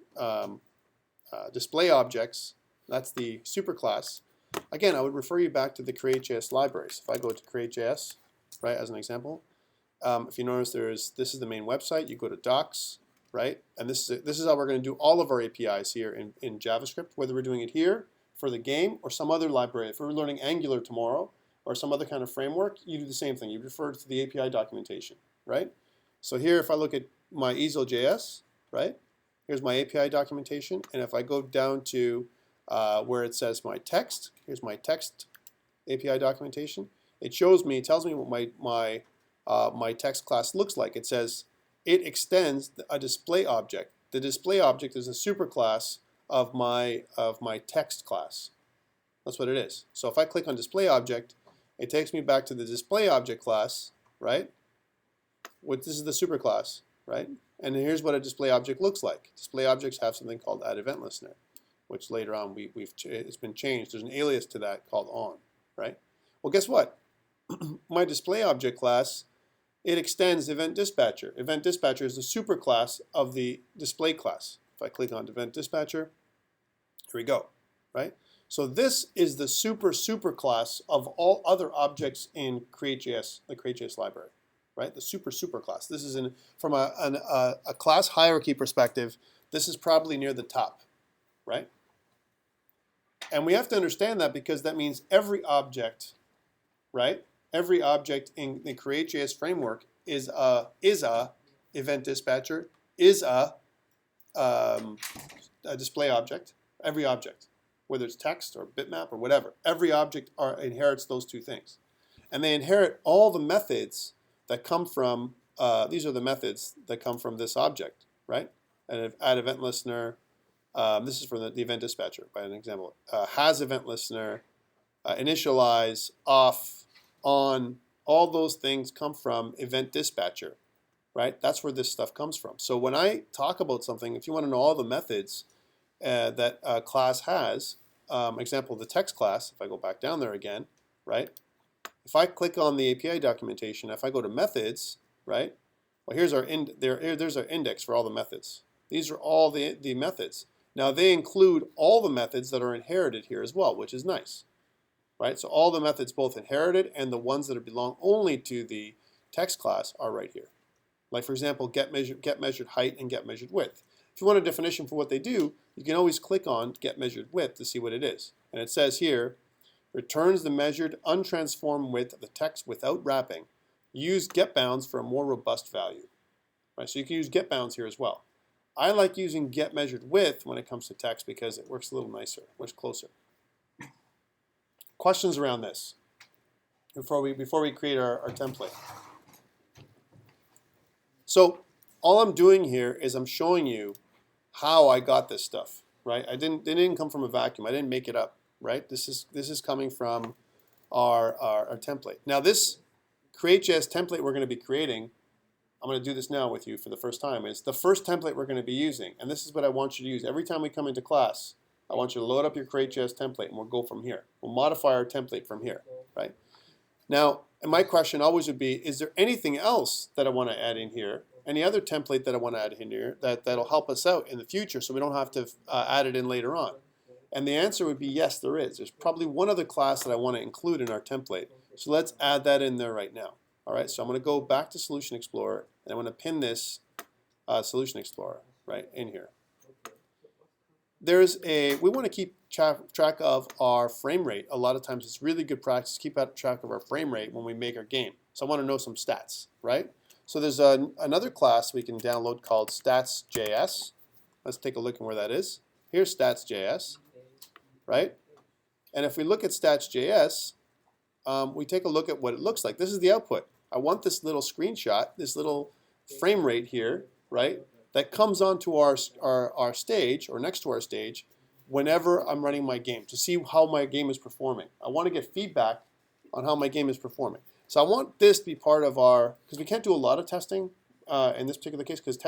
display objects, that's the superclass. Again, I would refer you back to the CreateJS libraries. If I go to CreateJS, right, as an example, if you notice this is the main website. You go to docs, right, and this is how we're going to do all of our APIs here in JavaScript, whether we're doing it here for the game or some other library. If we're learning Angular tomorrow or some other kind of framework, you do the same thing. You refer to the API documentation, right? So here, if I look at my easel.js, right, here's my API documentation, and if I go down to where it says my text, here's my text API documentation. It tells me what my text class looks like. It says it extends a display object. The display object is a superclass of my text class. That's what it is. So if I click on display object, it takes me back to the display object class, right? This is the superclass, right? And here's what a display object looks like. Display objects have something called addEventListener, which later on it's been changed. There's an alias to that called on, right? Well, guess what? My display object class, it extends event dispatcher. Event dispatcher is the superclass of the display class. If I click on event dispatcher, here we go, right? So this is the super class of all other objects in CreateJS, the CreateJS library, right? The super class. This is from a class hierarchy perspective. This is probably near the top, right? And we have to understand that because that means every object, right? Every object in the CreateJS framework is a event dispatcher, is a display object. Every object, whether it's text or bitmap or whatever, every object inherits those two things, and they inherit all the methods that come from. These are the methods that come from this object, right? And addEventListener. This is from the event dispatcher, by an example. Has event listener, initialize, off, on, all those things come from event dispatcher, right? That's where this stuff comes from. So when I talk about something, if you want to know all the methods that a class has, example, the text class, if I go back down there again, right? If I click on the API documentation, if I go to methods, right? Well, here's there's our index for all the methods. These are all the methods. Now they include all the methods that are inherited here as well, which is nice, right? So all the methods, both inherited and the ones that belong only to the text class, are right here. Like for example, getMeasuredHeight and getMeasuredWidth. If you want a definition for what they do, you can always click on getMeasuredWidth to see what it is. And it says here, returns the measured untransformed width of the text without wrapping. Use getBounds for a more robust value. Right? So you can use getBounds here as well. I like using getMeasuredWidth when it comes to text because it works a little nicer, much closer. Questions around this before we create our template? So all I'm doing here is I'm showing you how I got this stuff, right? It didn't come from a vacuum. I didn't make it up, right? This is coming from our template. Now this CreateJS template we're going to be creating, I'm going to do this now with you for the first time, is the first template we're going to be using. And this is what I want you to use. Every time we come into class, I want you to load up your CreateJS template and we'll go from here. We'll modify our template from here, right? Now, and my question always would be, is there anything else that I want to add in here? Any other template that I want to add in here that'll help us out in the future so we don't have to add it in later on? And the answer would be yes, there is. There's probably one other class that I want to include in our template. So let's add that in there right now. All right, so I'm going to go back to Solution Explorer and I'm going to pin this Solution Explorer right in here. We want to keep track of our frame rate. A lot of times it's really good practice to keep track of our frame rate when we make our game. So I want to know some stats, right? So there's another class we can download called Stats.js. Let's take a look at where that is. Here's Stats.js, right? And if we look at Stats.js, we take a look at what it looks like. This is the output. I want this little screenshot, this little frame rate here, right, that comes onto our stage or next to our stage whenever I'm running my game to see how my game is performing. I want to get feedback on how my game is performing. So I want this to be part of our, because we can't do a lot of testing in this particular case, because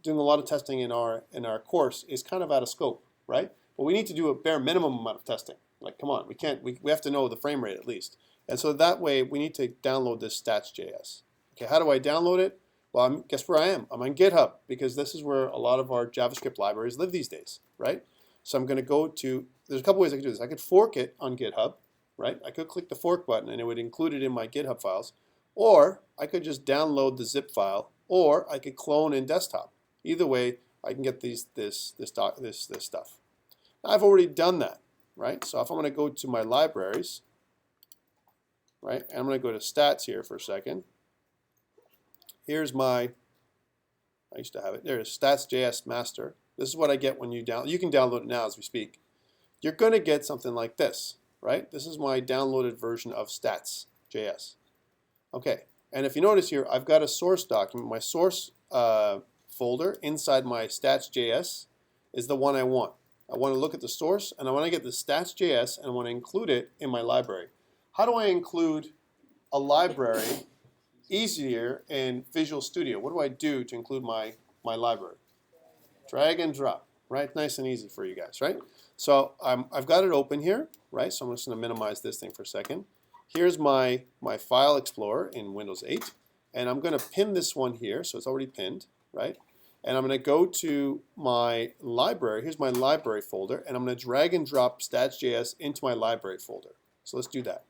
doing a lot of testing in our course is kind of out of scope, right? But we need to do a bare minimum amount of testing. Like, come on, we have to know the frame rate at least. And so that way we need to download this stats.js. Okay, how do I download it? Well, guess where I am? I'm on GitHub, because this is where a lot of our JavaScript libraries live these days, right? So I'm going to go to, there's a couple ways I could do this. I could fork it on GitHub, right? I could click the fork button and it would include it in my GitHub files. Or I could just download the zip file, or I could clone in desktop. Either way, I can get this stuff. I've already done that, right? So if I'm going to go to my libraries, right, and I'm going to go to stats here for a second. Here's my, I used to have it, there's stats.js master. This is what I get when you download. You can download it now as we speak. You're going to get something like this, right? This is my downloaded version of stats.js. Okay, and if you notice here, I've got a source document. My source folder inside my stats.js is the one I want. I want to look at the source, and I want to get the stats.js, and I want to include it in my library. How do I include a library easier in Visual Studio? What do I do to include my library? Drag and drop, right? Nice and easy for you guys, right? So I've got it open here, right? So I'm just going to minimize this thing for a second. Here's my file explorer in Windows 8, and I'm going to pin this one here, so it's already pinned, right? And I'm going to go to my library. Here's my library folder, and I'm going to drag and drop stats.js into my library folder. So let's do that.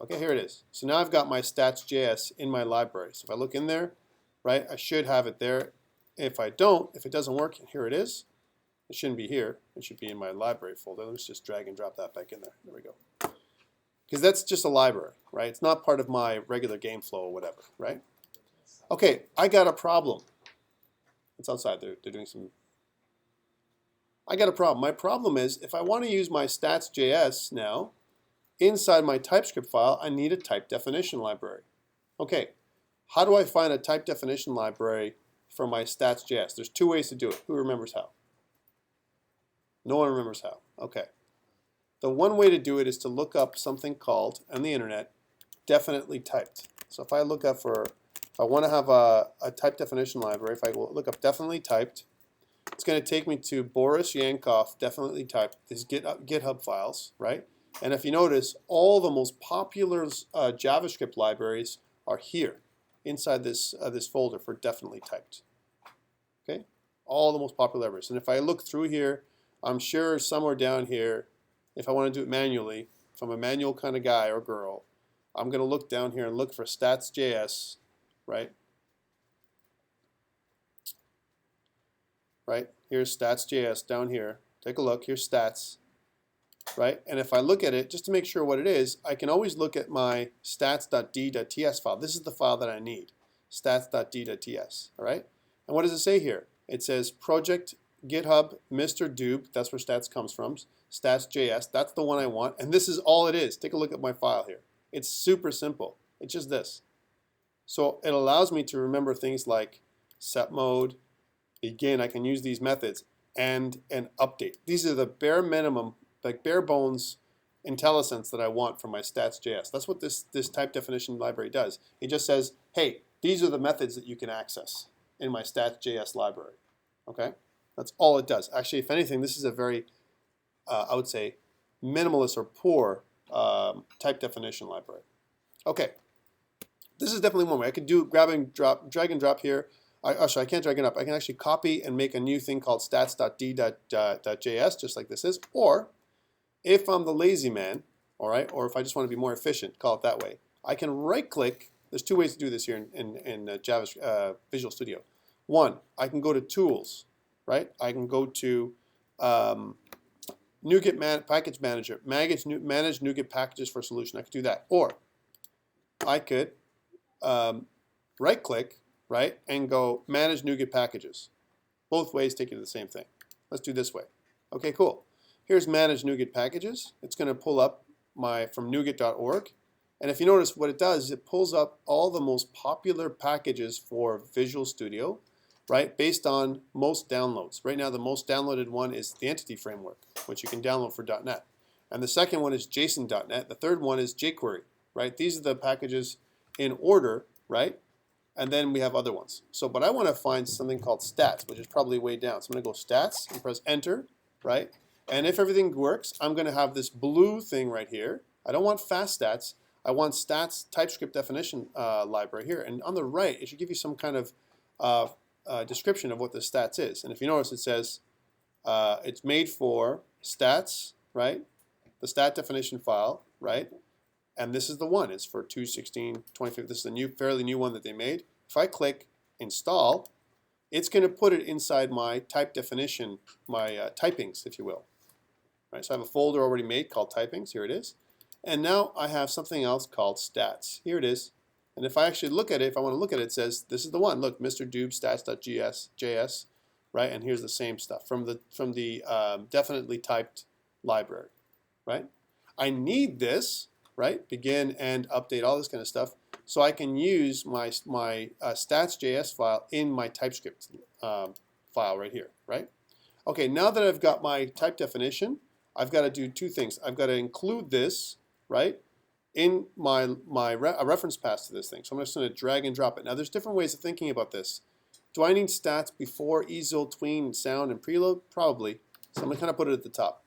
Okay, here it is. So now I've got my stats.js in my library. So if I look in there, right, I should have it there. If I don't, if it doesn't work, here it is. It shouldn't be here. It should be in my library folder. Let's just drag and drop that back in there. There we go. Because that's just a library, right? It's not part of my regular game flow or whatever, right? Okay, I got a problem. It's outside. They're doing some. I got a problem. My problem is if I want to use my stats.js now inside my TypeScript file, I need a type definition library. Okay, how do I find a type definition library for my stats.js? There's two ways to do it. Who remembers how? No one remembers how. Okay. The one way to do it is to look up something called, on the internet, definitely typed. So if I look up for, if I want to have a type definition library, if I look up definitely typed, it's going to take me to Boris Yankov definitely typed, his GitHub files, right? And if you notice, all the most popular JavaScript libraries are here, inside this folder for definitely typed. Okay? All the most popular libraries. And if I look through here, I'm sure somewhere down here, if I want to do it manually, if I'm a manual kind of guy or girl, I'm going to look down here and look for stats.js, right? Right? Here's stats.js down here. Take a look. Here's stats, right? And if I look at it, just to make sure what it is, I can always look at my stats.d.ts file. This is the file that I need, stats.d.ts, all right? And what does it say here? It says project GitHub Mr. Doob, that's where stats comes from, stats.js, that's the one I want, and this is all it is. Take a look at my file here. It's super simple. It's just this. So it allows me to remember things like set mode, begin, I can use these methods, and an update. These are the bare minimum, like bare bones IntelliSense that I want from my stats.js. That's what this type definition library does. It just says, hey, these are the methods that you can access in my stats.js library. Okay? That's all it does. Actually, if anything, this is a very, I would say, minimalist or poor type definition library. Okay, this is definitely one way. I could do drag and drop here. Sorry, I can't drag it up. I can actually copy and make a new thing called stats.d.js, just like this is. Or, if I'm the lazy man, all right, or if I just want to be more efficient, call it that way, I can right-click. There's two ways to do this here in Visual Studio. One, I can go to Tools. Right? I can go to Nuget Package Manager, manage Nuget packages for solution. I could do that. Or I could right-click, right, and go Manage Nuget Packages. Both ways take you to the same thing. Let's do this way. Okay, cool. Here's Manage Nuget Packages. It's going to pull up from Nuget.org. And if you notice, what it does is it pulls up all the most popular packages for Visual Studio, right, based on most downloads. Right now, the most downloaded one is the Entity Framework, which you can download for .NET. And the second one is JSON.NET. The third one is jQuery, right? These are the packages in order, right? And then we have other ones. So, but I want to find something called stats, which is probably way down. So I'm going to go stats and press enter, right? And if everything works, I'm going to have this blue thing right here. I don't want fast stats. I want stats TypeScript definition library here. And on the right, it should give you some kind of description of what the stats is. And if you notice, it says it's made for stats, right? The stat definition file, right? And this is the one. It's for 2.16.25. This is a new, fairly new one that they made. If I click install, it's going to put it inside my type definition, my typings, if you will. Right, so I have a folder already made called typings. Here it is. And now I have something else called stats. Here it is. And if I actually look at it, if I want to look at it, it says this is the one. Look, Mr. Doob stats.js, right? And here's the same stuff from the definitely typed library, right? I need this, right? Begin and update, all this kind of stuff, so I can use my stats.js file in my TypeScript file right here, right? Okay, now that I've got my type definition, I've got to do two things. I've got to include this, right, in a reference path to this thing. So I'm just going to drag and drop it. Now there's different ways of thinking about this. Do I need stats before easel, tween, sound, and preload? Probably. So I'm going to kind of put it at the top.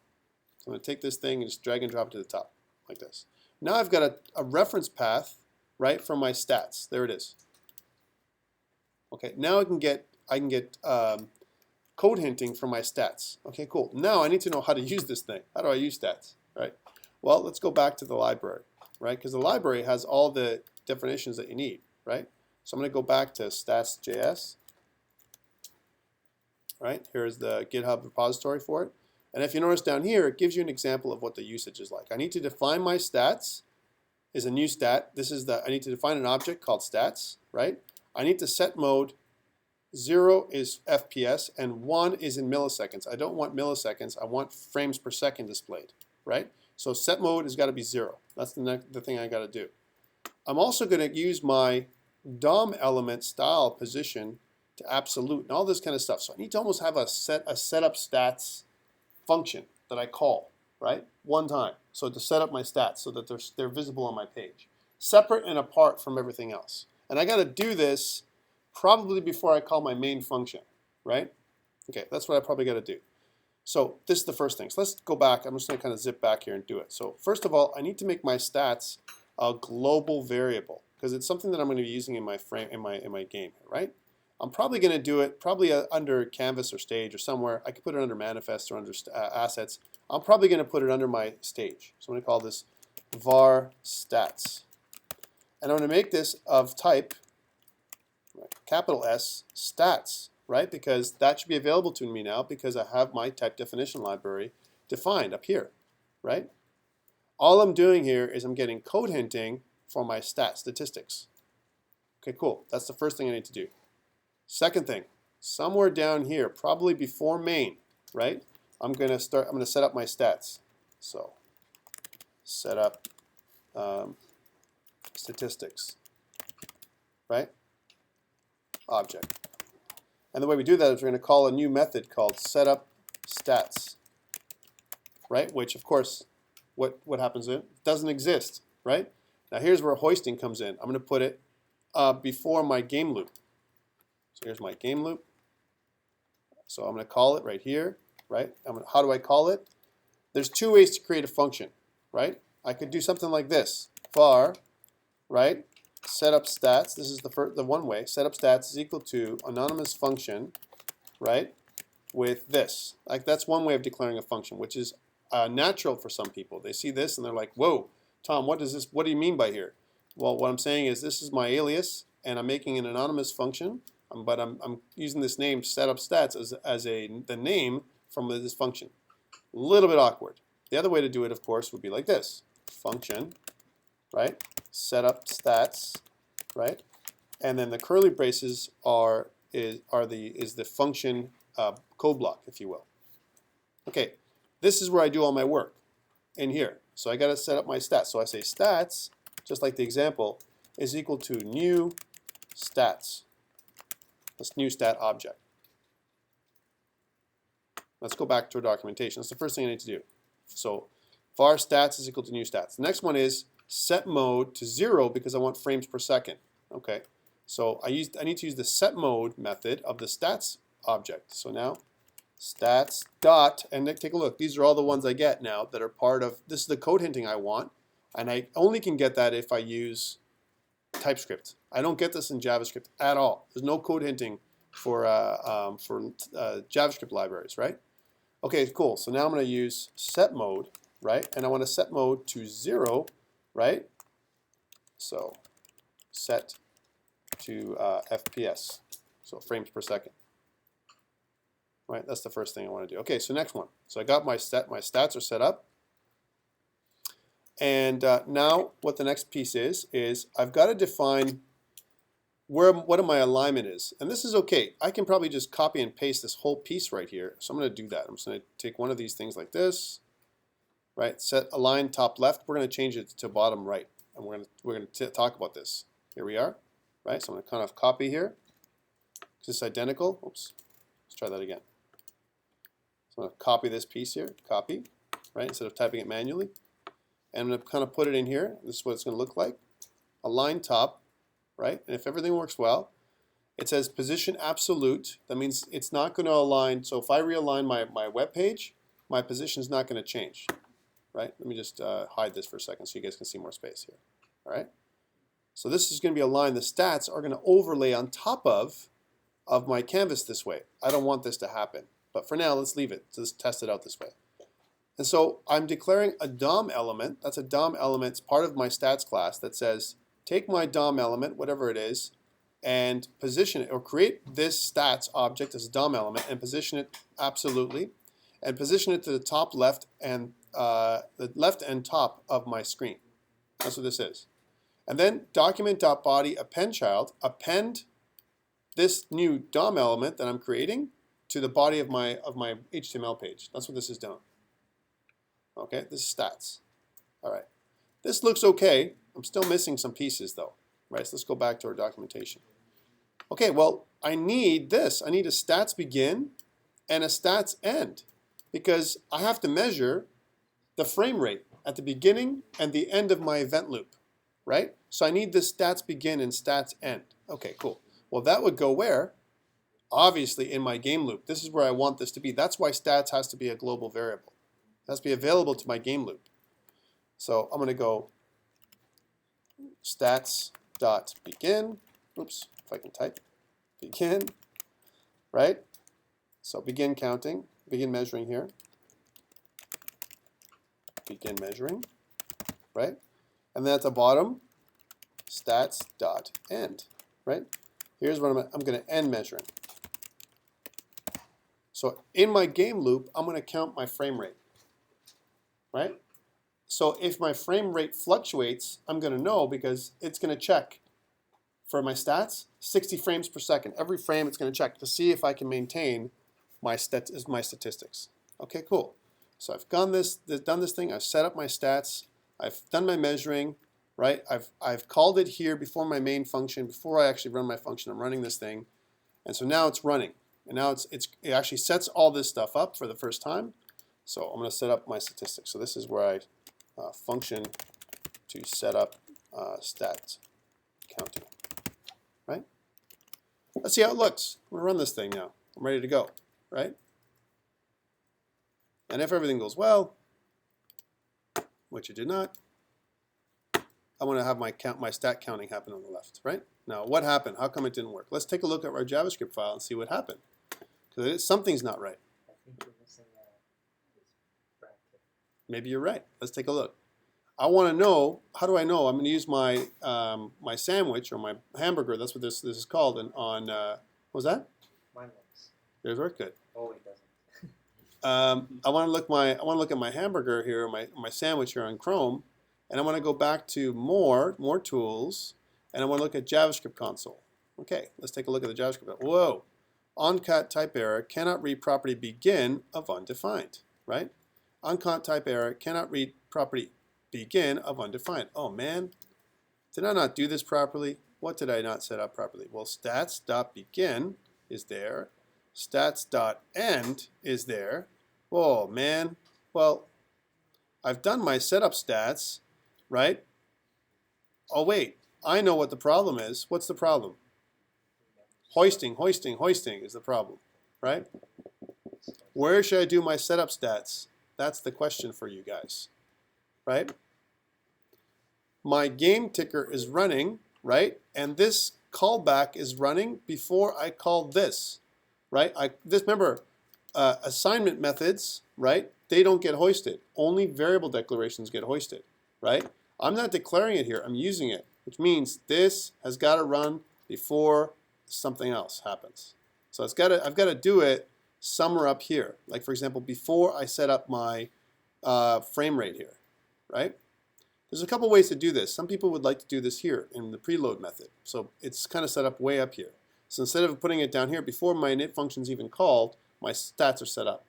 So I'm going to take this thing and just drag and drop it to the top, like this. Now I've got a reference path, right, from my stats. There it is. Okay, now I can get code hinting from my stats. Okay, cool. Now I need to know how to use this thing. How do I use stats, right? Well, let's go back to the library, right? Because the library has all the definitions that you need, right? So I'm going to go back to stats.js, right? Here's the GitHub repository for it. And if you notice down here, it gives you an example of what the usage is like. I need to define my stats is a new stat. This is I need to define an object called stats, right? I need to set mode. 0 is FPS and 1 is in milliseconds. I don't want milliseconds. I want frames per second displayed, right? So set mode has got to be 0. That's the thing I got to do. I'm also going to use my DOM element style position to absolute and all this kind of stuff. So I need to almost have a setup stats function that I call, right, one time. So to set up my stats so that they're visible on my page, separate and apart from everything else. And I got to do this probably before I call my main function, right? Okay, that's what I probably got to do. So this is the first thing. So let's go back. I'm just going to kind of zip back here and do it. So first of all, I need to make my stats a global variable because it's something that I'm going to be using in my game, right? I'm probably going to do it under canvas or stage or somewhere. I could put it under manifest or under assets. I'm probably going to put it under my stage. So I'm going to call this var stats. And I'm going to make this of type capital S stats, right? Because that should be available to me now because I have my type definition library defined up here, right? All I'm doing here is I'm getting code hinting for my statistics. Okay, cool. That's the first thing I need to do. Second thing, somewhere down here, probably before main, right? I'm going to set up my stats. So set up statistics, right? Object. And the way we do that is we're going to call a new method called setupStats, right? Which, of course, what happens in it doesn't exist, right? Now here's where hoisting comes in. I'm going to put it before my game loop. So here's my game loop. So I'm going to call it right here, right? How do I call it? There's two ways to create a function, right? I could do something like this: var, right? Setup stats. This is the one way. Setup stats is equal to anonymous function, right? With this, like that's one way of declaring a function, which is natural for some people. They see this and they're like, "Whoa, Tom, what is this? What do you mean by here?" Well, what I'm saying is this is my alias, and I'm making an anonymous function, but I'm using this name setup stats as the name from this function. A little bit awkward. The other way to do it, of course, would be like this: function, right? Setup stats, right? And then the curly braces is the function code block, if you will. Okay, this is where I do all my work in here. So I got to set up my stats. So I say stats just like the example, is equal to new stats. This new stat object. Let's go back to our documentation. That's the first thing I need to do. So var stats is equal to new stats. The next one is set mode to 0 because I want frames per second. Okay, so I need to use the set mode method of the stats object. So now stats dot, and take a look. These are all the ones I get now that are part of, this is the code hinting I want, and I only can get that if I use TypeScript. I don't get this in JavaScript at all. There's no code hinting for JavaScript libraries, right? Okay, cool. So now I'm going to use set mode, right? And I want to set mode to 0, right? So set to FPS, so frames per second. Right, that's the first thing I want to do. Okay, so next one. So I got my stats are set up. And now what the next piece is I've got to define what my alignment is. And this is okay. I can probably just copy and paste this whole piece right here. So I'm going to do that. I'm just going to take one of these things like this, right? Set align top left. We're going to change it to bottom right. And we're going to talk about this. Here we are, right? So I'm going to kind of copy here. Is this identical? Oops. Let's try that again. So I'm going to copy this piece here, copy, right, instead of typing it manually. And I'm going to kind of put it in here. This is what it's going to look like. Align top, right? And if everything works well, it says position absolute. That means it's not going to align. So if I realign my web page, my position is not going to change, right? Let me just hide this for a second so you guys can see more space here, all right? So this is going to be aligned. The stats are going to overlay on top of my canvas this way. I don't want this to happen. But for now, let's leave it. Just test it out this way. And so I'm declaring a DOM element. That's a DOM element. It's part of my stats class that says, take my DOM element, whatever it is, and position it, or create this stats object as a DOM element and position it absolutely, and position it to the top left and the left and top of my screen. That's what this is. And then document.body append child, append this new DOM element that I'm creating to the body of my HTML page. That's what this is doing. Okay, this is stats. All right, this looks okay. I'm still missing some pieces though. Right, so let's go back to our documentation. Okay, well, I need this. I need a stats begin and a stats end because I have to measure the frame rate at the beginning and the end of my event loop, right? So I need this stats begin and stats end. Okay, cool. Well, that would go where? Obviously in my game loop. This is where I want this to be. That's why stats has to be a global variable. It has to be available to my game loop. So I'm going to go stats.begin. Oops, if I can type. Begin, right? So begin counting, begin measuring here. Begin measuring, right? And then at the bottom, stats.end, right? Here's what I'm going to end measuring. So in my game loop, I'm going to count my frame rate, right? So if my frame rate fluctuates, I'm going to know because it's going to check for my stats, 60 frames per second. Every frame it's going to check to see if I can maintain my statistics. Okay, cool. So I've done this thing. I've set up my stats. I've done my measuring, right? I've called it here before my main function. Before I actually run my function, I'm running this thing. And so now it's running. And now it actually sets all this stuff up for the first time. So I'm going to set up my statistics. So this is where I function to set up stat counting, right? Let's see how it looks. I'm going to run this thing now. I'm ready to go, right? And if everything goes well, which it did not, I want to have my stat counting happen on the left, right? Now, what happened? How come it didn't work? Let's take a look at our JavaScript file and see what happened. Because something's not right. I think you're missing this bracket. Maybe you're right. Let's take a look. I want to know, how do I know? I'm going to use my my sandwich or my hamburger. That's what this is called. And on what was that? Mine looks. Yours worked good. Oh, it doesn't. I want to look at my hamburger here, my sandwich here on Chrome, and I want to go back to more tools, and I want to look at JavaScript console. Okay, let's take a look at the JavaScript. Whoa, on-cat type error cannot read property begin of undefined, right? On-cat type error cannot read property begin of undefined. Oh man, Did I not do this properly? What did I not set up properly? Well, stats.begin is there. Stats.end is there. Oh, man. Well, I've done my setup stats, right? Oh, wait. I know what the problem is. What's the problem? Hoisting is the problem, right? Where should I do my setup stats? That's the question for you guys, right? My game ticker is running, right? And this callback is running before I call this, right? Remember, assignment methods, right? They don't get hoisted. Only variable declarations get hoisted, right? I'm not declaring it here. I'm using it, which means this has got to run before something else happens. So I've got to do it somewhere up here. Like, for example, before I set up my frame rate here, right? There's a couple ways to do this. Some people would like to do this here in the preload method. So it's kind of set up way up here. So instead of putting it down here, before my init function's even called, my stats are set up.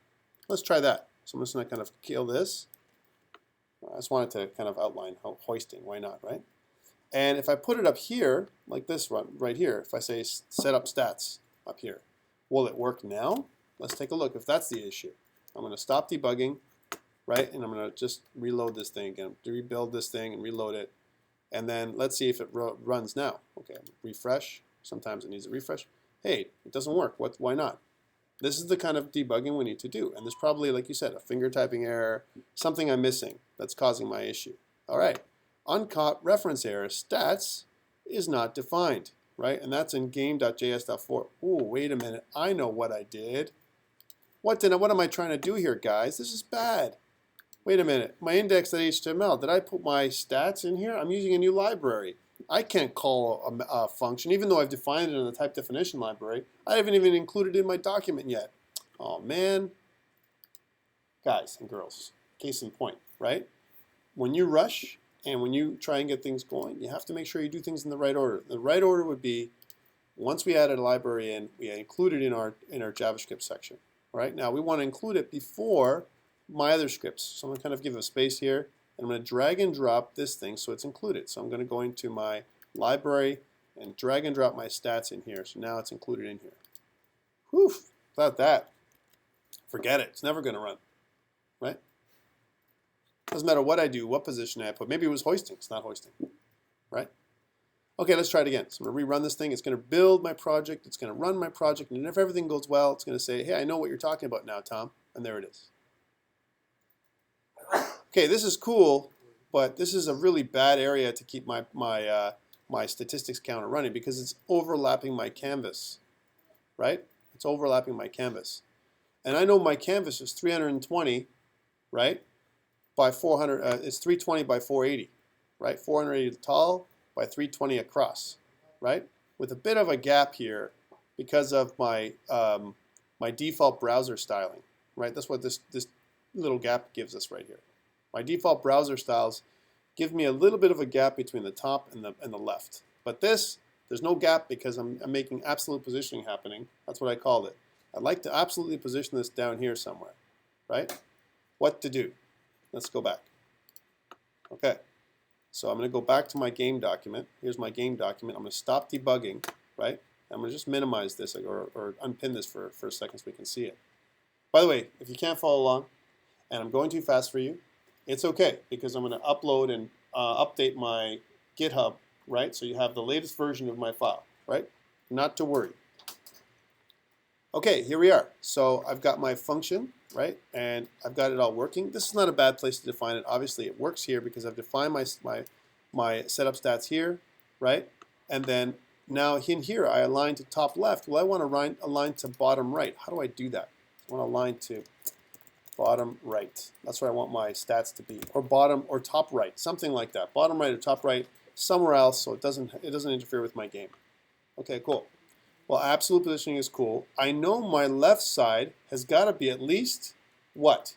Let's try that. So I'm just going to kind of kill this. I just wanted to kind of outline how hoisting. Why not, right? And if I put it up here, like this one right here, if I say set up stats up here, will it work now? Let's take a look if that's the issue. I'm going to stop debugging, right? And I'm going to just reload this thing again, rebuild this thing and reload it. And then let's see if it runs now. Okay, refresh. Sometimes it needs a refresh. Hey, it doesn't work. Why not? This is the kind of debugging we need to do. And there's probably, like you said, a finger typing error, something I'm missing that's causing my issue. All right, uncaught reference error stats is not defined, right? And that's in game.js.4. Oh, wait a minute. I know what I did. What am I trying to do here, guys? This is bad. Wait a minute. My index.html, did I put my stats in here? I'm using a new library. I can't call a function, even though I've defined it in the type definition library. I haven't even included it in my document yet. Oh, man. Guys and girls, case in point, right? When you rush and when you try and get things going, you have to make sure you do things in the right order. The right order would be, once we added a library in, we include it in our JavaScript section. Right? Now we want to include it before my other scripts. So I'm going to kind of give a space here, and I'm going to drag and drop this thing so it's included. So I'm going to go into my library and drag and drop my stats in here. So now it's included in here. Whew, without that, forget it. It's never going to run. Right? Doesn't matter what I do, what position I put. Maybe it was hoisting. It's not hoisting. Right? Okay, let's try it again. So I'm going to rerun this thing. It's going to build my project. It's going to run my project. And if everything goes well, it's going to say, hey, I know what you're talking about now, Tom. And there it is. Okay, this is cool, but this is a really bad area to keep my statistics counter running because it's overlapping my canvas, right? It's overlapping my canvas. And I know my canvas is 320, right, by 400. It's 320 by 480, right? 480 tall by 320 across, right? With a bit of a gap here because of my my default browser styling, right? That's what this little gap gives us right here. My default browser styles give me a little bit of a gap between the top and the left. But there's no gap because I'm making absolute positioning happening. That's what I called it. I'd like to absolutely position this down here somewhere, right? What to do? Let's go back. Okay. So I'm going to go back to my game document. Here's my game document. I'm going to stop debugging, right? I'm going to just minimize this or unpin this for a second so we can see it. By the way, if you can't follow along and I'm going too fast for you, it's okay because I'm going to upload and update my GitHub, right? So you have the latest version of my file, right? Not to worry. Okay, here we are. So I've got my function, right? And I've got it all working. This is not a bad place to define it. Obviously, it works here because I've defined my setup stats here, right? And then now in here, I align to top left. Well, I want to align to bottom right. How do I do that? I want to align to bottom right. That's where I want my stats to be, or bottom or top right, something like that. Bottom right or top right, somewhere else, so it doesn't interfere with my game. Okay, cool. Well, absolute positioning is cool. I know my left side has got to be at least what?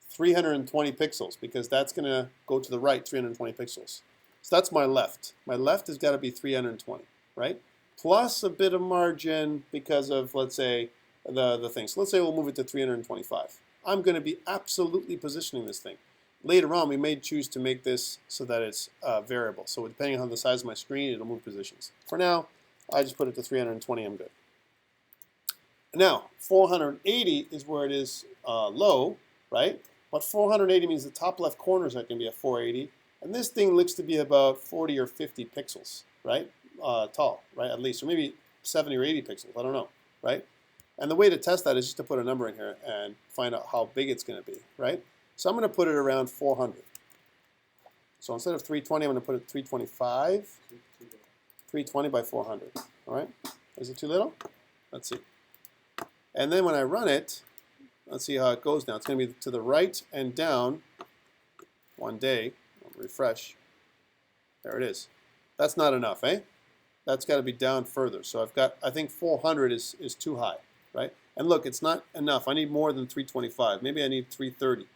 320 pixels, because that's going to go to the right 320 pixels. So that's my left. My left has got to be 320, right? Plus a bit of margin because of, let's say, the thing. So let's say we'll move it to 325. I'm going to be absolutely positioning this thing. later on, we may choose to make this so that it's variable. So depending on the size of my screen, it'll move positions. For now, I just put it to 320, I'm good. Now, 480 is where it is low, right? But 480 means the top left corner is going to be a 480. And this thing looks to be about 40 or 50 pixels, right? Tall, right? At least, or maybe 70 or 80 pixels, I don't know, right? And the way to test that is just to put a number in here and find out how big it's going to be, right? So I'm going to put it around 400. So instead of 320, I'm going to put it 325. 320 by 400, all right? Is it too little? Let's see. And then when I run it, let's see how it goes now. It's going to be to the right and down one day. I'll refresh. There it is. That's not enough, eh? That's got to be down further. So I've got, I think 400 is too high, right? And look, it's not enough. I need more than 325. Maybe I need 330,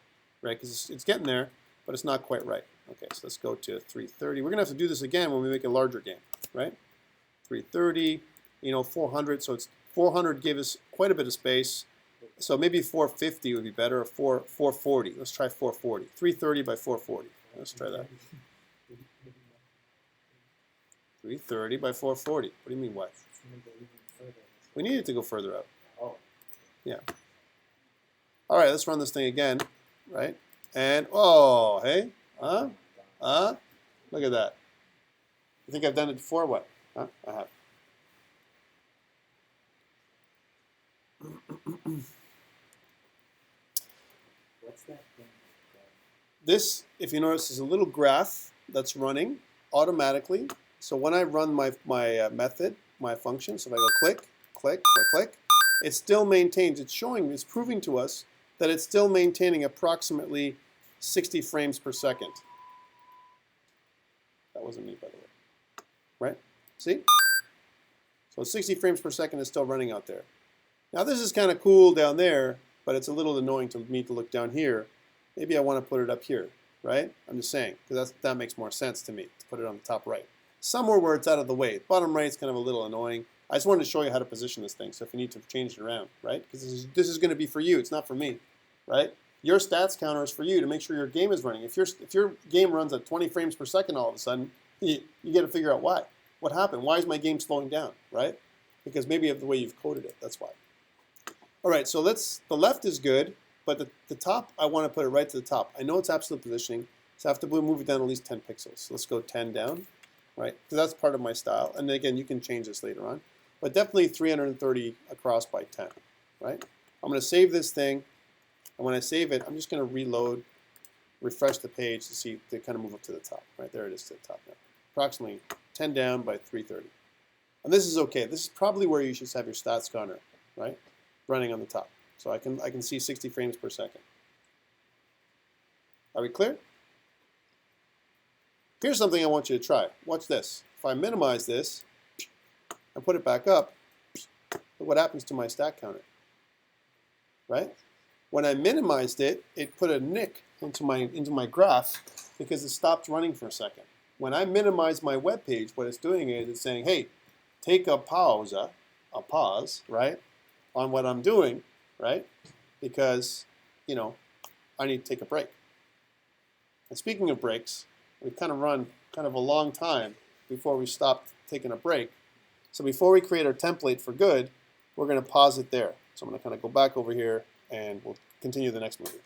right? Because it's getting there, but it's not quite right. Okay, so let's go to 330. We're going to have to do this again when we make a larger game, right? 330, 400. So it's 400 gave us quite a bit of space. So maybe 450 would be better, or 440. Let's try 440. 330 by 440. Let's try that. 330 by 440. What do you mean, what? We need it to go further out. Oh. Yeah. All right, let's run this thing again, right? And, oh, hey, look at that. You think I've done it before? What? Huh? I have. What's that thing? This, if you notice, is a little graph that's running automatically. So when I run my method, my function, so if I go click, click, click, click, it still maintains. It's showing, it's proving to us that it's still maintaining approximately 60 frames per second. That wasn't me, by the way. Right? See? So 60 frames per second is still running out there. Now this is kind of cool down there, but it's a little annoying to me to look down here. Maybe I want to put it up here, right? I'm just saying, because that makes more sense to me, to put it on the top right. Somewhere where it's out of the way. Bottom right is kind of a little annoying. I just wanted to show you how to position this thing, so if you need to change it around, right? Because this is going to be for you, it's not for me, right? Your stats counter is for you to make sure your game is running. If your game runs at 20 frames per second all of a sudden, you got to figure out why. What happened? Why is my game slowing down, right? Because maybe of the way you've coded it, that's why. All right, so the left is good, but the top, I want to put it right to the top. I know it's absolute positioning, so I have to move it down at least 10 pixels. So let's go 10 down, right? Because that's part of my style. And again, you can change this later on. But definitely 330 across by 10, right? I'm going to save this thing. And when I save it, I'm just going to reload, refresh the page to see, to kind of move up to the top, right? There it is to the top now. Approximately 10 down by 330. And this is okay. This is probably where you should have your stats counter, right? Running on the top. So I can see 60 frames per second. Are we clear? Here's something I want you to try. Watch this. If I minimize this and put it back up, look what happens to my stat counter, right? When I minimized it, it put a nick into my graph because it stopped running for a second. When I minimize my web page, what it's doing is it's saying, hey, take a pause, right, on what I'm doing, right? Because, I need to take a break. And speaking of breaks, we've kind of run kind of a long time before we stopped taking a break. So before we create our template for good, we're going to pause it there. So I'm going to kind of go back over here and we'll continue the next movie.